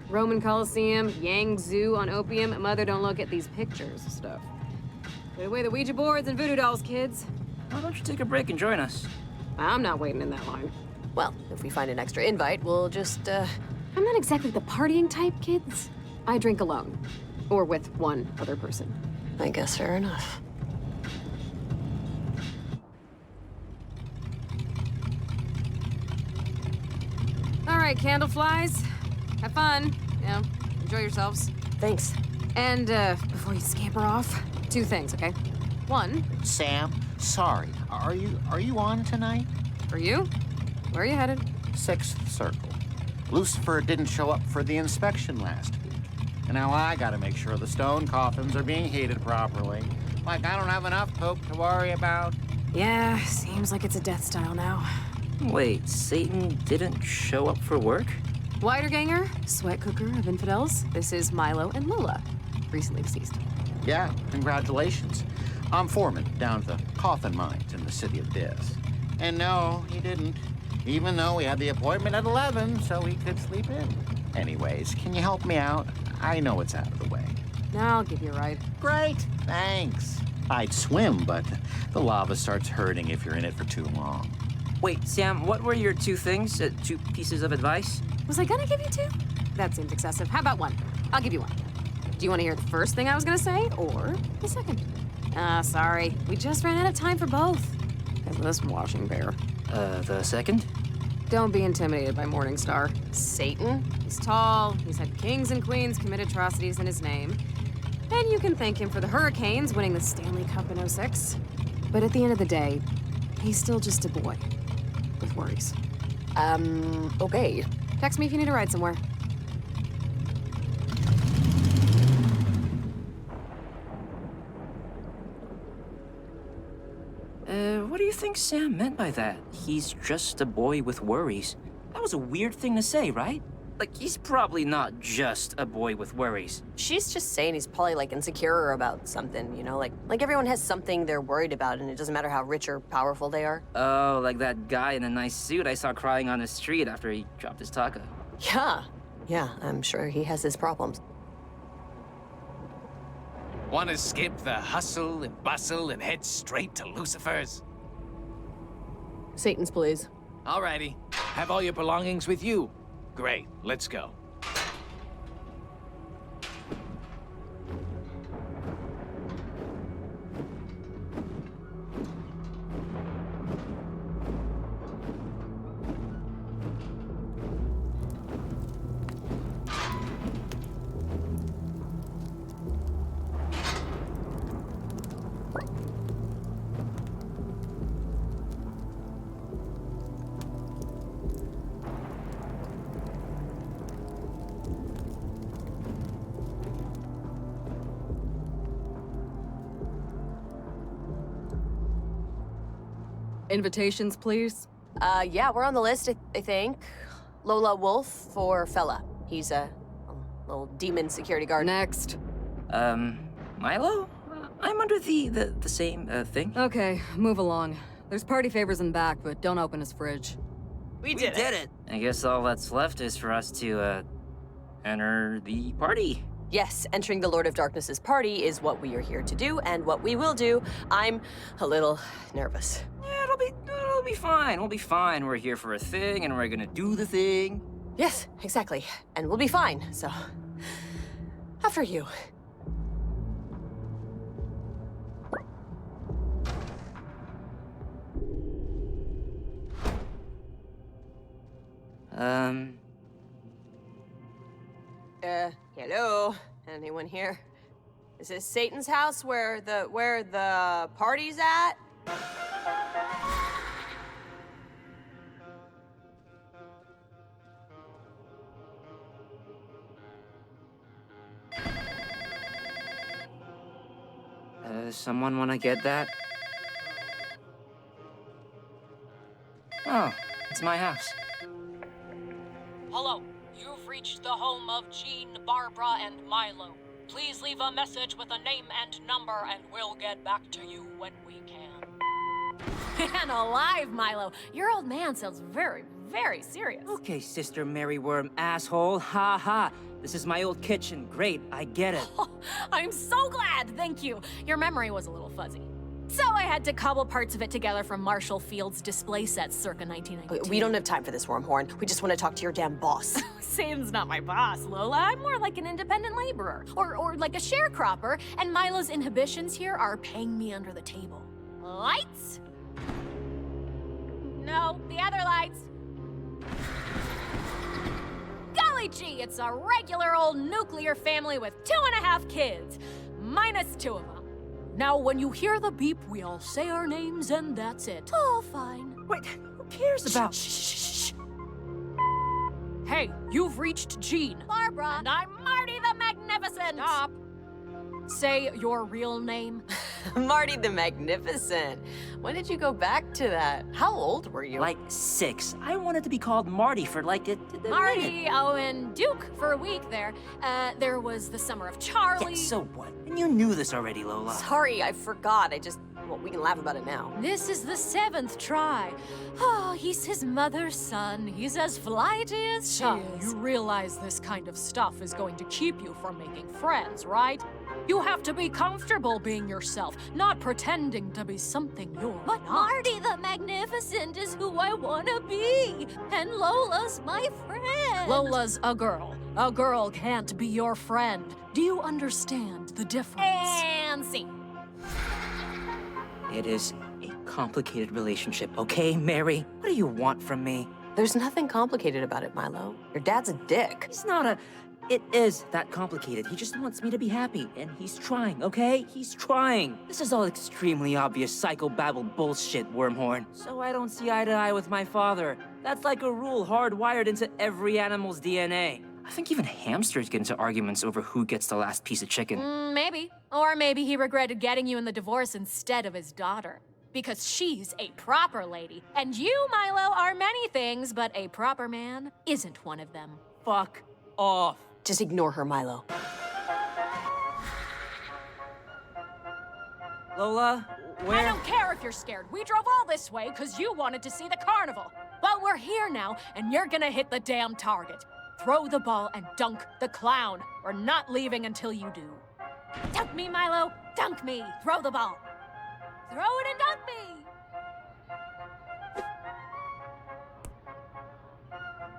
Roman Coliseum, Yang Zoo on opium. Mother, don't look at these pictures and stuff. Put away the Ouija boards and voodoo dolls, kids. Why don't you take a break and join us? I'm not waiting in that line. Well, if we find an extra invite, we'll just, I'm not exactly the partying type, kids. I drink alone. Or with one other person. I guess fair enough. All right, candleflies. Have fun. You know, enjoy yourselves. Thanks. And, before you scamper off, 2 things, okay? 1. Sam, sorry. Are you on tonight? For you? Where are you headed? 6th Circle. Lucifer didn't show up for the inspection last week. And now I gotta make sure the stone coffins are being heated properly. Like I don't have enough poop to worry about. Yeah, seems like it's a death style now. Wait, Satan didn't show up for work? Widerganger, sweat cooker of infidels. This is Milo and Lola, recently deceased. Yeah, congratulations. I'm foreman down at the coffin mines in the city of death. And no, he didn't. Even though we had the appointment at 11 so he could sleep in. Anyways, can you help me out? I know it's out of the way. I'll give you a ride. Great, thanks. I'd swim, but the lava starts hurting if you're in it for too long. Wait, Sam, what were your 2 things? 2 pieces of advice? Was I gonna give you 2? That seems excessive. How about 1? I'll give you 1. Do you want to hear the first thing I was gonna say, or the second? Sorry. We just ran out of time for both. Because of this washing bear. The second? Don't be intimidated by Morningstar. Satan? He's tall, he's had kings and queens commit atrocities in his name. And you can thank him for the Hurricanes winning the Stanley Cup in '06. But at the end of the day, he's still just a boy. With worries. Okay. Text me if you need a ride somewhere. What do you think Sam meant by that? He's just a boy with worries. That was a weird thing to say, right? Like, he's probably not just a boy with worries. She's just saying he's probably, like, insecure about something, you know? Like everyone has something they're worried about, and it doesn't matter how rich or powerful they are. Oh, like that guy in a nice suit I saw crying on the street after he dropped his taco. Yeah, I'm sure he has his problems. Want to skip the hustle and bustle and head straight to Lucifer's? Satan's, please. Alrighty. Have all your belongings with you? Great, let's go. Invitations, please. Yeah, we're on the list, I think. Lola Wolf for Fella. He's a little demon security guard. Next. Milo? I'm under the same thing. Okay, move along. There's party favors in back, but don't open his fridge. We did it. I guess all that's left is for us to, enter the party. Yes, entering the Lord of Darkness's party is what we are here to do, and what we will do. I'm a little nervous. Yeah, it'll be fine. We'll be fine. We're here for a thing, and we're gonna do the thing. Yes, exactly. And we'll be fine, so... After you. Hello? Anyone here? Is this Satan's house where the party's at? Someone wanna get that? Oh, it's my house. Hello, you've reached the home of Jean, Barbara, and Milo. Please leave a message with a name and number, and we'll get back to you when we can. Man alive, Milo. Your old man sounds very, very serious. Okay, Sister Mary Worm, asshole. Ha ha. This is my old kitchen. Great, I get it. Oh, I'm so glad, thank you. Your memory was a little fuzzy. So I had to cobble parts of it together from Marshall Field's display sets circa 1992. We don't have time for this, Wormhorn. We just want to talk to your damn boss. Satan's not my boss, Lola. I'm more like an independent laborer. Or like a sharecropper, and Milo's inhibitions here are paying me under the table. Lights? No, the other lights. Golly gee, it's a regular old nuclear family with 2.5 kids, minus 2 of them. Now, when you hear the beep, we all say our names, and that's it. Oh, fine. Wait, who cares about... Shh. Hey, you've reached Jean. Barbara. And I'm Marty the Magnificent. Stop. Say your real name. Marty the Magnificent. When did you go back to that? How old were you? Like 6. I wanted to be called Marty for like a Marty, Owen, Duke for a week there. There was the summer of Charlie. Yeah, so what? And you knew this already, Lola. Sorry, I forgot. Well, we can laugh about it now. This is the 7th try. Oh, he's his mother's son. He's as flighty as she is. You realize this kind of stuff is going to keep you from making friends, right? You have to be comfortable being yourself, not pretending to be something you're But not. Marty the Magnificent is who I want to be. And Lola's my friend. Lola's a girl. A girl can't be your friend. Do you understand the difference? And scene. It is a complicated relationship, okay, Mary? What do you want from me? There's nothing complicated about it, Milo. Your dad's a dick. He's not a... It is that complicated. He just wants me to be happy, and he's trying, okay? He's trying. This is all extremely obvious psychobabble bullshit, Wormhorn. So I don't see eye to eye with my father. That's like a rule hardwired into every animal's DNA. I think even hamsters get into arguments over who gets the last piece of chicken. Maybe. Or maybe he regretted getting you in the divorce instead of his daughter. Because she's a proper lady. And you, Milo, are many things, but a proper man isn't one of them. Fuck off. Just ignore her, Milo. Lola, where? I don't care if you're scared. We drove all this way because you wanted to see the carnival. But we're here now, and you're gonna hit the damn target. Throw the ball and dunk the clown. We're not leaving until you do. Dunk me, Milo. Dunk me. Throw the ball. Throw it and dunk me.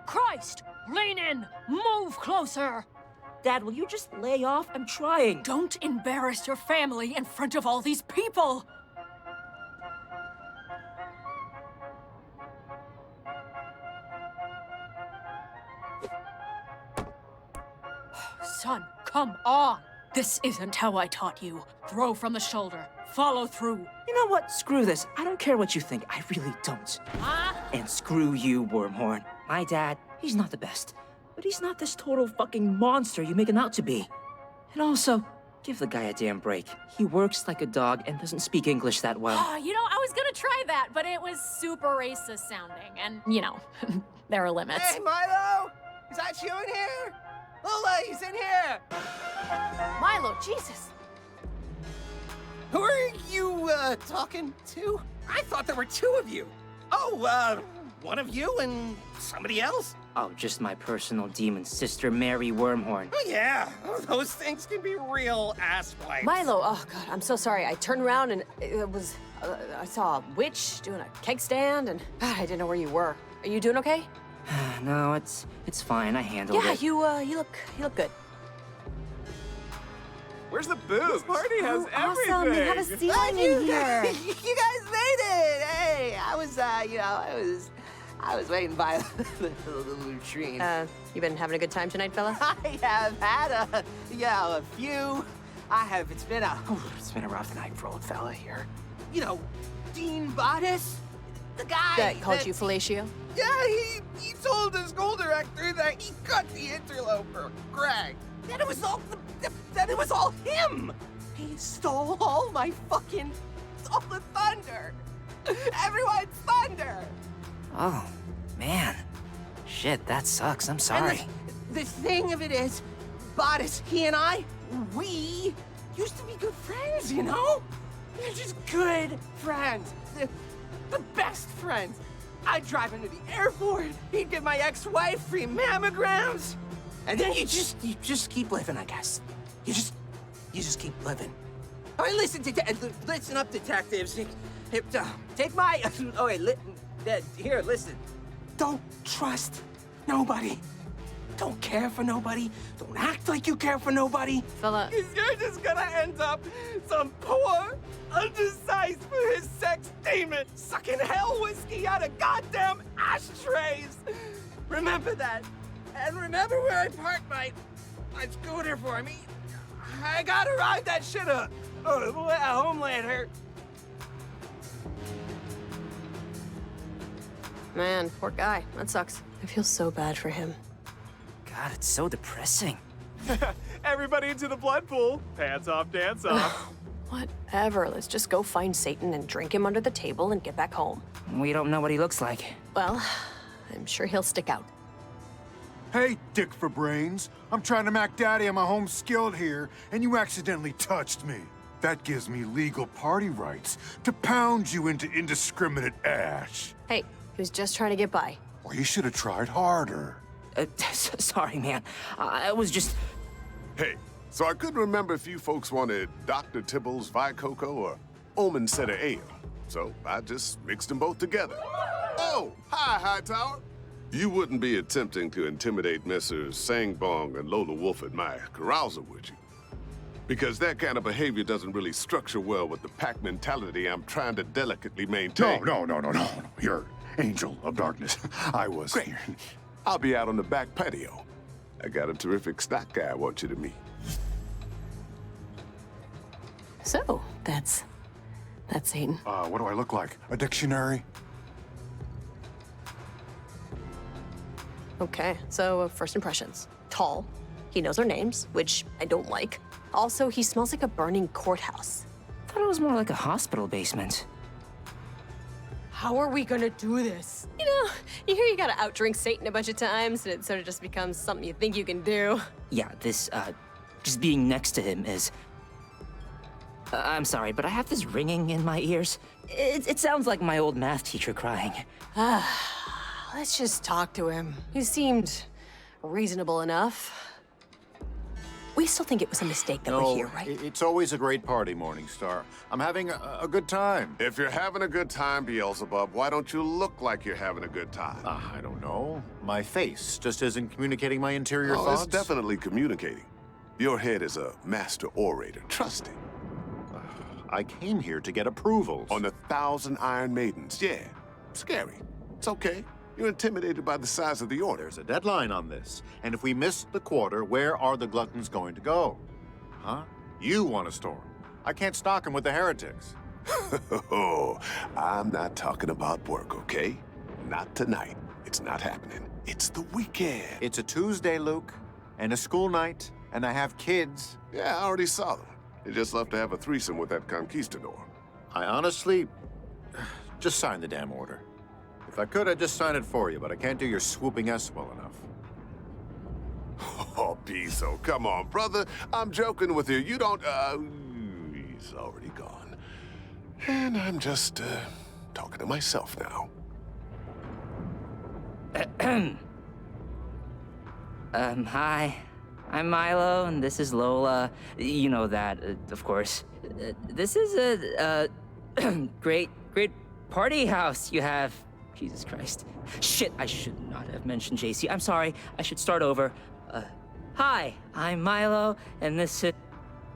Christ! Lean in! Move closer! Dad, will you just lay off? I'm trying. Don't embarrass your family in front of all these people! Son, come on! This isn't how I taught you. Throw from the shoulder. Follow through. You know what? Screw this. I don't care what you think. I really don't. Huh? And screw you, Wormhorn. My dad, he's not the best. But he's not this total fucking monster you make him out to be. And also, give the guy a damn break. He works like a dog and doesn't speak English that well. You know, I was gonna try that, but it was super racist sounding. And, you know, there are limits. Hey, Milo! Is that you in here? Lola, he's in here! Milo, Jesus! Who are you, talking to? I thought there were two of you. Oh, one of you and somebody else? Oh, just my personal demon sister, Mary Wormhorn. Oh, yeah. Those things can be real ass wipes. Milo, oh God, I'm so sorry. I turned around and it was, I saw a witch doing a keg stand and I didn't know where you were. Are you doing okay? No, it's fine. I handled Yeah, it. you look good. Where's the booze? This party has everything. Awesome, they have a ceiling in here. You guys made it! Hey, I was waiting by the latrine. You been having a good time tonight, fella? I have had a few. It's been a rough night for old fella here. You know, Dean Bodice, the guy that called you fellatio? Yeah, he told the school director that he cut the interloper, Greg. That it was all him. He stole all the thunder. Everyone's thunder. Oh, man. Shit, that sucks. I'm sorry. And the thing of it is, Bodice, he and I, we used to be good friends, you know? We're just good friends. The best friends. I'd drive him to the airport. He'd give my ex-wife free mammograms. And then you just keep living, I guess. You just keep living. All right, listen up, detectives. Take my. Here, listen. Don't trust nobody. Don't care for nobody. Don't act like you care for nobody. Fella. Because you're just gonna end up some poor, undersized for his sex demon sucking hell whiskey out of goddamn ashtrays. Remember that. And remember where I parked my scooter for me. I gotta ride that shit up. Oh, at home later. Man, poor guy. That sucks. I feel so bad for him. God, it's so depressing. Everybody into the blood pool. Pants off, dance off. Whatever. Let's just go find Satan and drink him under the table and get back home. We don't know what he looks like. Well, I'm sure he'll stick out. Hey, Dick for Brains. I'm trying to mac daddy on my home skilled here, and you accidentally touched me. That gives me legal party rights to pound you into indiscriminate ash. Hey, he was just trying to get by. Well, you should have tried harder. Sorry, man. I was just... Hey, so I couldn't remember if you folks wanted Dr. Tibble's Vicoco or Omen Center Ale. So I just mixed them both together. Oh, hi, Hightower. You wouldn't be attempting to intimidate Messrs. Sangbong and Lola Wolf at my carousal, would you? Because that kind of behavior doesn't really structure well with the pack mentality I'm trying to delicately maintain. No. You're Angel of Darkness. I was. Great. I'll be out on the back patio. I got a terrific stock guy I want you to meet. So, that's Satan. What do I look like? A dictionary? Okay, so first impressions. Tall. He knows our names, which I don't like. Also, he smells like a burning courthouse. Thought it was more like a hospital basement. How are we gonna do this? You know, you hear you gotta outdrink Satan a bunch of times, and it sort of just becomes something you think you can do. Yeah, this, just being next to him is... I'm sorry, but I have this ringing in my ears. It sounds like my old math teacher crying. Let's just talk to him. He seemed reasonable enough. We still think it was a mistake that we're here, right? It's always a great party, Morningstar. I'm having a good time. If you're having a good time, Beelzebub, why don't you look like you're having a good time? I don't know. My face just isn't communicating my interior thoughts. It's definitely communicating. Your head is a master orator. Trust it. I came here to get approvals. On 1,000 Iron Maidens. Yeah, scary. It's okay. You're intimidated by the size of the order. There's a deadline on this. And if we miss the quarter, where are the gluttons going to go? Huh? You want a storm. I can't stock them with the heretics. Oh, I'm not talking about work, okay? Not tonight. It's not happening. It's the weekend. It's a Tuesday, Luke, and a school night, and I have kids. Yeah, I already saw them. They just left to have a threesome with that conquistador. I honestly... just sign the damn order. If I could, I'd just sign it for you, but I can't do your swooping S well enough. Oh, Piso, come on, brother. I'm joking with you. You don't, he's already gone. And I'm just, talking to myself now. Hi. I'm Milo, and this is Lola. You know that, of course. This is a great party house you have. Jesus Christ. Shit, I should not have mentioned JC. I'm sorry. I should start over. Hi, I'm Milo, and this is...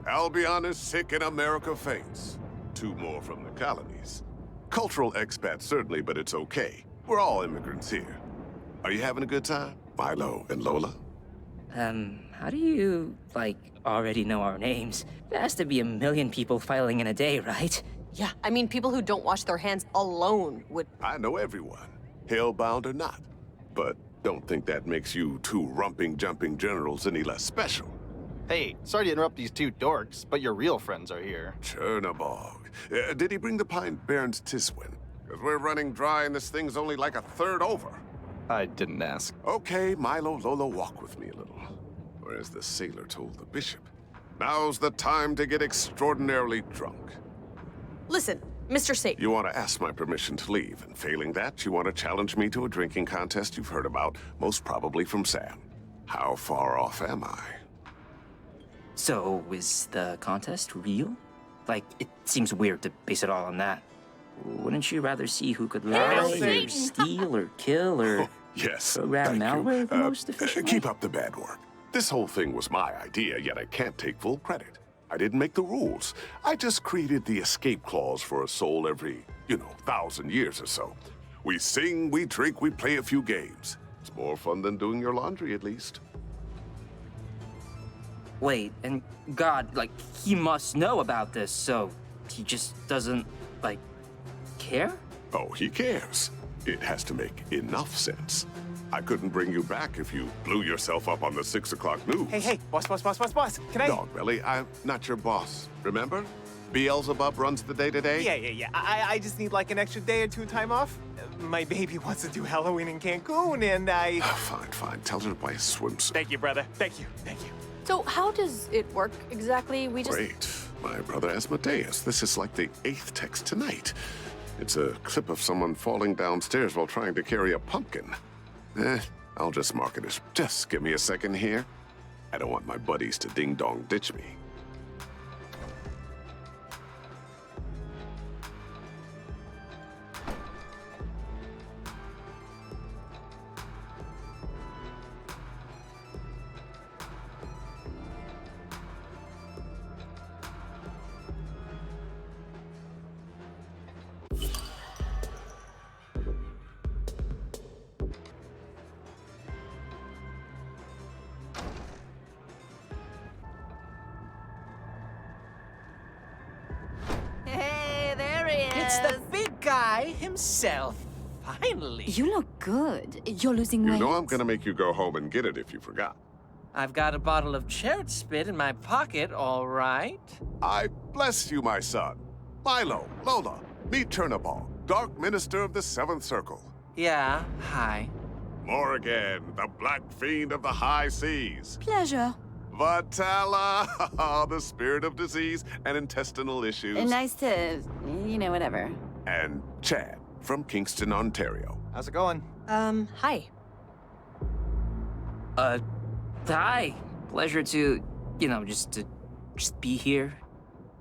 Albion is sick and America faints. 2 more from the colonies. Cultural expats, certainly, but it's okay. We're all immigrants here. Are you having a good time, Milo and Lola? How do you, already know our names? There has to be a million people filing in a day, right? Yeah, I mean, people who don't wash their hands alone would... I know everyone, hellbound or not. But don't think that makes you 2 jumping generals any less special. Hey, sorry to interrupt these 2 dorks, but your real friends are here. Chernabog. Did he bring the pine Baron's Tiswin? Because we're running dry and this thing's only like a third over. I didn't ask. Okay, Milo, Lola, walk with me a little. Or as the sailor told the bishop, now's the time to get extraordinarily drunk. Listen, Mr. Satan. You want to ask my permission to leave, and failing that, you want to challenge me to a drinking contest you've heard about, most probably from Sam. How far off am I? So, is the contest real? It seems weird to base it all on that. Wouldn't you rather see who could lie, or steal, or kill, or yes, program malware the most efficiently? Keep up the bad work. This whole thing was my idea, yet I can't take full credit. I didn't make the rules. I just created the escape clause for a soul every, 1,000 years or so. We sing, we drink, we play a few games. It's more fun than doing your laundry, at least. Wait, and God, he must know about this, so he just doesn't, care? Oh, he cares. It has to make enough sense. I couldn't bring you back if you blew yourself up on the 6 o'clock news. Hey, boss. Can I... Dogbelly, I'm not your boss, remember? Beelzebub runs the day-to-day? Yeah. I just need an extra day or 2 time off. My baby wants to do Halloween in Cancun, and I... Fine. Tell her to buy a swimsuit. Thank you, brother. Thank you. So how does it work exactly? Great. My brother Asmodeus. This is like the 8th text tonight. It's a clip of someone falling downstairs while trying to carry a pumpkin. I'll just mark it as, just give me a second here. I don't want my buddies to ding-dong ditch me. It's the big guy himself. Finally. You look good. You're losing weight. You know I'm gonna make you go home and get it if you forgot. I've got a bottle of chert spit in my pocket, all right. I bless you, my son. Milo, Lola, meet Chernabog, Dark Minister of the 7th Circle. Yeah, hi. Morrigan, the Black Fiend of the High Seas. Pleasure. Vatala, the spirit of disease and intestinal issues. Nice to, whatever. And Chad from Kingston, Ontario. How's it going? Hi. Hi. Pleasure to, just be here,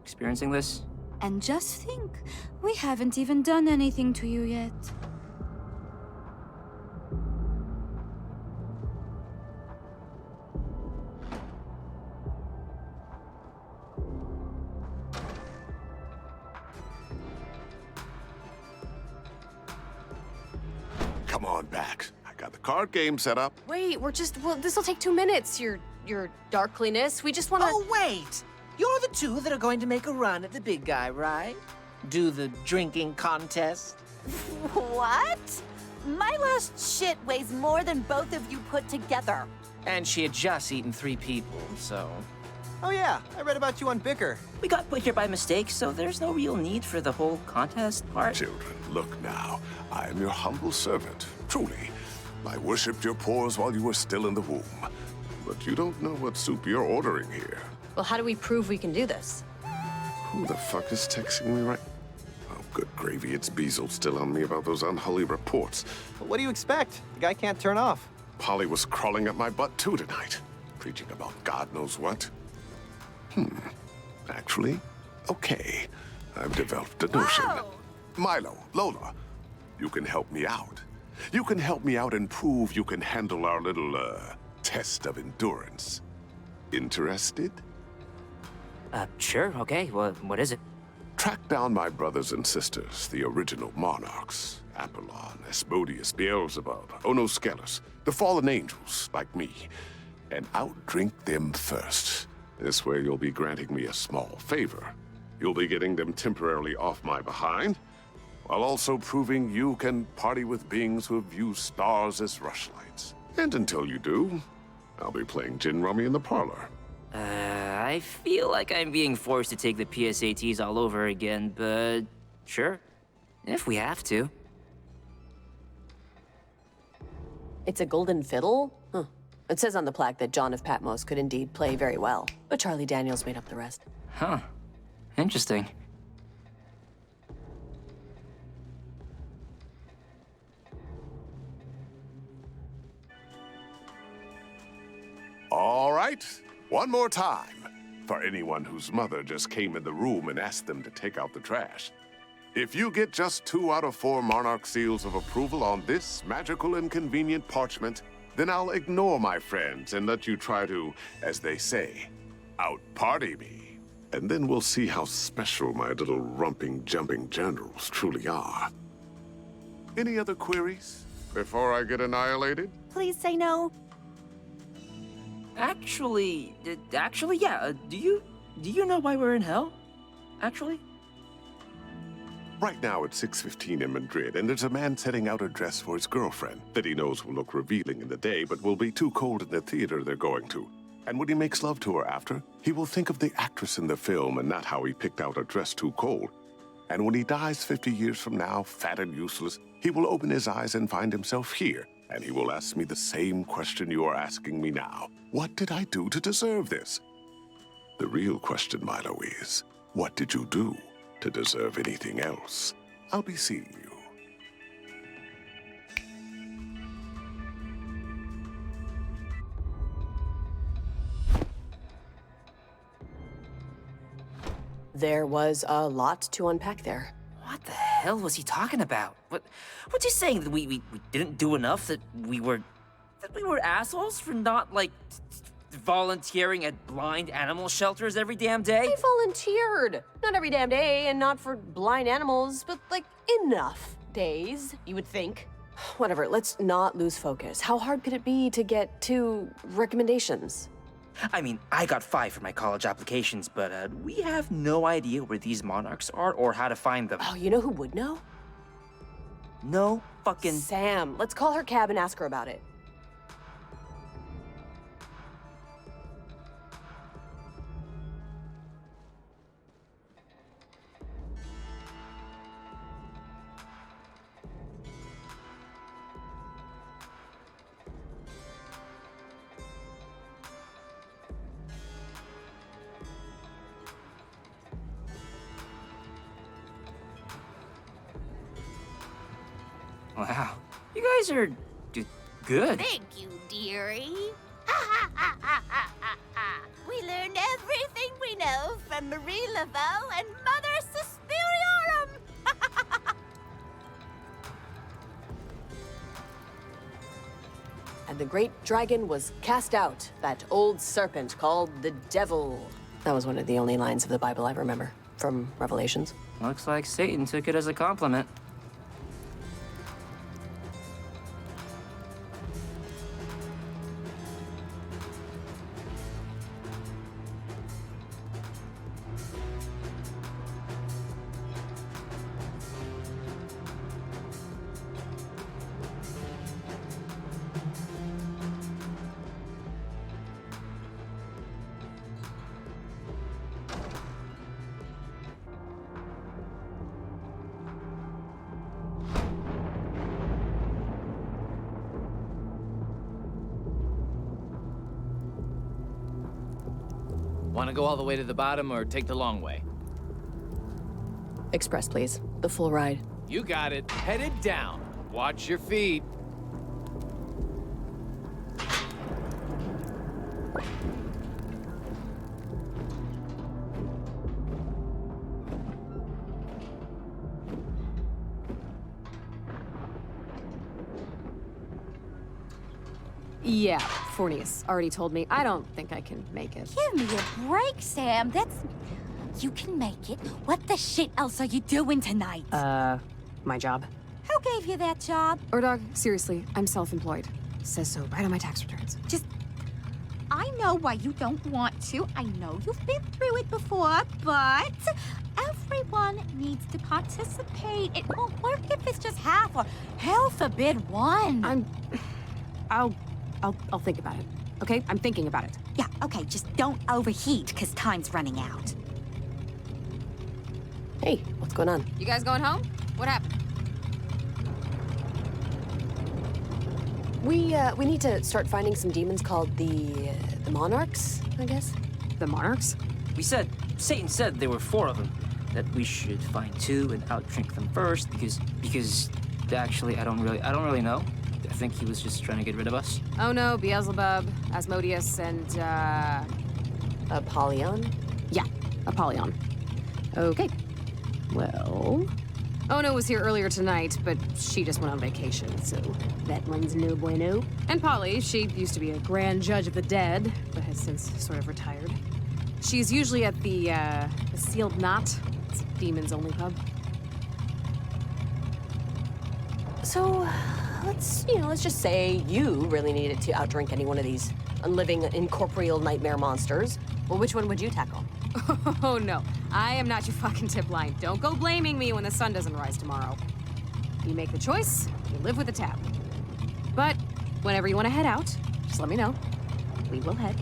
experiencing this. And just think, we haven't even done anything to you yet. Come on back. I got the card game set up. Wait, this'll take 2 minutes, your darkliness. We just wanna... Oh, wait! You're the 2 that are going to make a run at the big guy, right? Do the drinking contest? What? My last shit weighs more than both of you put together. And she had just eaten 3 people, so... Oh yeah, I read about you on Bicker. We got put here by mistake, so there's no real need for the whole contest part. Children, look now. I am your humble servant, truly. I worshipped your pores while you were still in the womb. But you don't know what soup you're ordering here. Well, how do we prove we can do this? Who the fuck is texting me right? Good gravy, it's Beazle still on me about those unholy reports. But what do you expect? The guy can't turn off. Polly was crawling up my butt too tonight, preaching about God knows what. Actually, okay. I've developed a notion. Milo, Lola, you can help me out. You can help me out and prove you can handle our little, test of endurance. Interested? Sure, okay. Well, what is it? Track down my brothers and sisters, the original monarchs. Apollon, Asmodeus, Beelzebub, Onosceles, the fallen angels, like me. And outdrink them first. This way you'll be granting me a small favor. You'll be getting them temporarily off my behind, while also proving you can party with beings who have used stars as rushlights. And until you do, I'll be playing gin rummy in the parlor. I feel like I'm being forced to take the PSATs all over again, but sure, if we have to. It's a golden fiddle? Huh. It says on the plaque that John of Patmos could indeed play very well, but Charlie Daniels made up the rest. Huh. Interesting. All right, one more time. For anyone whose mother just came in the room and asked them to take out the trash. If you get just 2 out of 4 Monarch seals of approval on this magical and convenient parchment, then I'll ignore my friends and let you try to, as they say, out-party me. And then we'll see how special my little rumping, jumping generals truly are. Any other queries before I get annihilated? Please say no. Actually, yeah. Do you know why we're in hell? Actually? Right now it's 6:15 in Madrid, and there's a man setting out a dress for his girlfriend that he knows will look revealing in the day, but will be too cold in the theater they're going to. And when he makes love to her after, he will think of the actress in the film and not how he picked out a dress too cold. And when he dies 50 years from now, fat and useless, he will open his eyes and find himself here, and he will ask me the same question you are asking me now. What did I do to deserve this? The real question, Milo, is, what did you do to deserve anything else? I'll be seeing you. There was a lot to unpack there. What the hell was he talking about? What's he saying? That we didn't do enough? That we were assholes for not, like, volunteering at blind animal shelters every damn day? I volunteered. Not every damn day, and not for blind animals, but, like, enough days, you would think. Whatever, let's not lose focus. How hard could it be to get 2 recommendations? I mean, I got 5 for my college applications, but we have no idea where these monarchs are or how to find them. Oh, you know who would know? No fucking... Sam. Let's call her cab and ask her about it. Wow. You guys are good. Thank you, dearie. We learned everything we know from Marie Laveau and Mother Suspiriorum. And the great dragon was cast out, that old serpent called the devil. That was one of the only lines of the Bible I remember, from Revelations. Looks like Satan took it as a compliment. Want to go all the way to the bottom or take the long way? Express, please. The full ride. You got it. Headed down. Watch your feet. Yeah, Fornius already told me. I don't think I can make it. Give me a break, Sam. You can make it. What the shit else are you doing tonight? My job. Who gave you that job? Dog, seriously, I'm self-employed. Says so right on my tax returns. I know why you don't want to. I know you've been through it before, but everyone needs to participate. It won't work if it's just half, or hell forbid one. I'll think about it. Okay? I'm thinking about it. Yeah, okay, just don't overheat, because time's running out. Hey, what's going on? You guys going home? What happened? We need to start finding some demons called the Monarchs, I guess. The Monarchs? Satan said there were 4 of them. That we should find 2 and outdrink them first, because actually I don't really know. I think he was just trying to get rid of us. Oh no, Beelzebub, Asmodeus, and Apollyon? Yeah, Apollyon. Okay. Well, Ono was here earlier tonight, but she just went on vacation, so that one's no bueno. And Polly, she used to be a grand judge of the dead, but has since sort of retired. She's usually at the Sealed Knot. It's demons only pub. So, let's just say you really needed to outdrink any one of these living incorporeal nightmare monsters. Well, which one would you tackle? Oh no, I am not your fucking tip line. Don't go blaming me when the sun doesn't rise tomorrow. You make the choice, you live with the tab. But whenever you want to head out, just let me know. We will head.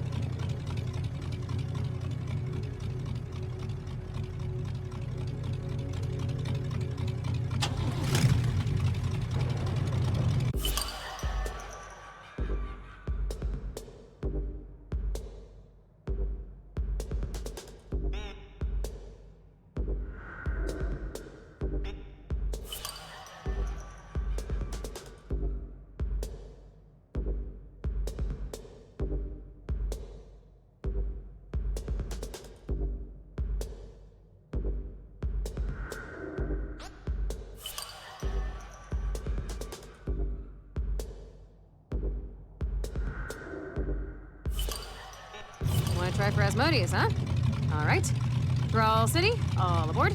Want to try for Asmodeus, huh? All right. Thrall City, all aboard.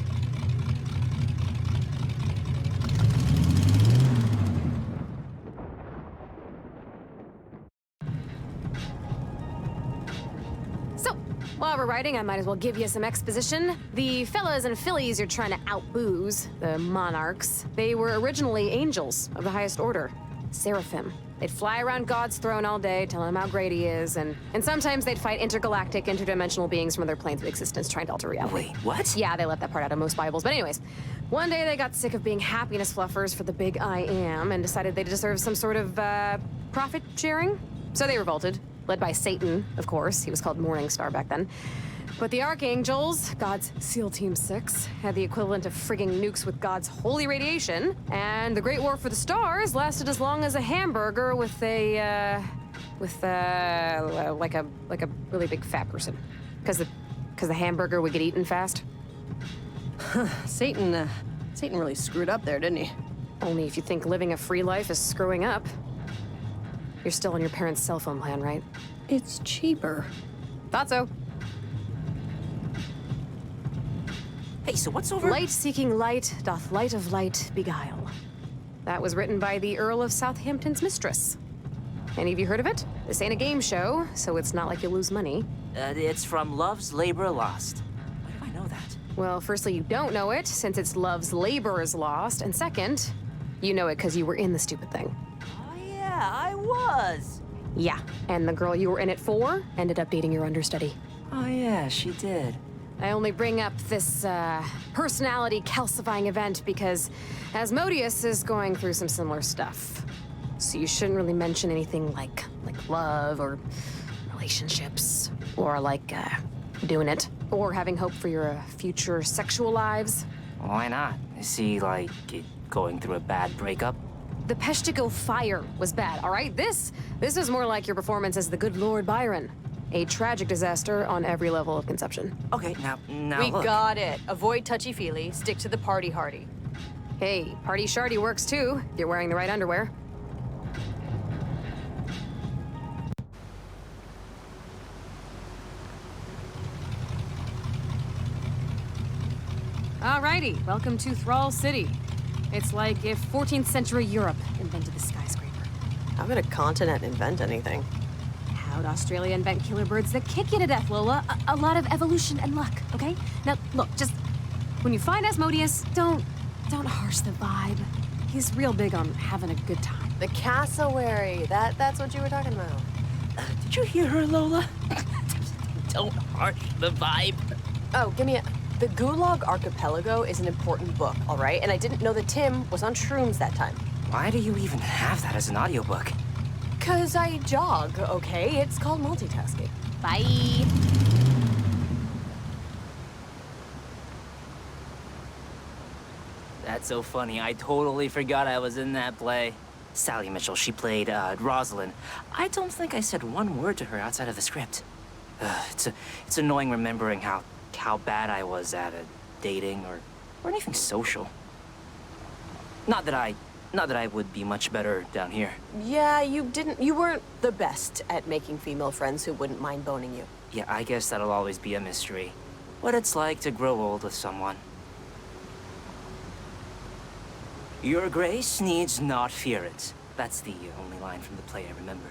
So, while we're riding, I might as well give you some exposition. The fellas and fillies you're trying to outbooze, the Monarchs, they were originally angels of the highest order, seraphim. They'd fly around God's throne all day, telling him how great he is, and sometimes they'd fight intergalactic, interdimensional beings from other planes of existence trying to alter reality. Wait, what? Yeah, they left that part out of most Bibles. But anyways, one day they got sick of being happiness fluffers for the big I am and decided they deserved some sort of, profit sharing. So they revolted, led by Satan, of course. He was called Morning Star back then. But the Archangels, God's SEAL Team 6, had the equivalent of frigging nukes with God's holy radiation, and the Great War for the Stars lasted as long as a hamburger with a really big fat person, because the hamburger would get eaten fast. Satan really screwed up there, didn't he? Only if you think living a free life is screwing up. You're still on your parents' cell phone plan, right? It's cheaper. Thought so. Hey, so what's over? Light seeking light doth light of light beguile. That was written by the Earl of Southampton's mistress. Any of you heard of it? This ain't a game show, so it's not like you'll lose money. It's from Love's Labor Lost. Why do I know that? Well, firstly, you don't know it, since it's Love's Labor is Lost, and second, you know it because you were in the stupid thing. Oh yeah, I was. Yeah, and the girl you were in it for ended up dating your understudy. Oh yeah, she did. I only bring up this, personality calcifying event because Asmodeus is going through some similar stuff. So you shouldn't really mention anything like love or relationships or doing it or having hope for your future sexual lives. Why not? Is he, like, going through a bad breakup? The Peshtigo fire was bad, all right? This is more like your performance as the good Lord Byron. A tragic disaster on every level of conception. Okay, now We look. got it. Avoid touchy-feely. Stick to the party hardy. Hey, party shardy works too, if you're wearing the right underwear. Alrighty, welcome to Thrall City. It's like if 14th century Europe invented the skyscraper. How could a continent invent anything? How'd Australia invent killer birds that kick you to death, Lola? A lot of evolution and luck, okay? Now, look, just when you find Asmodeus, don't harsh the vibe. He's real big on having a good time. The cassowary. That's what you were talking about. Did you hear her, Lola? Don't harsh the vibe. Oh, give me a... The Gulag Archipelago is an important book, all right? And I didn't know that Tim was on shrooms that time. Why do you even have that as an audiobook? 'Cause I jog, okay? It's called multitasking. Bye. That's so funny. I totally forgot I was in that play. Sally Mitchell, she played Rosalind. I don't think I said one word to her outside of the script. It's annoying remembering how bad I was at dating or anything social. Not that I would be much better down here. Yeah, you weren't the best at making female friends who wouldn't mind boning you. Yeah, I guess that'll always be a mystery. What it's like to grow old with someone. Your Grace needs not fear it. That's the only line from the play I remember.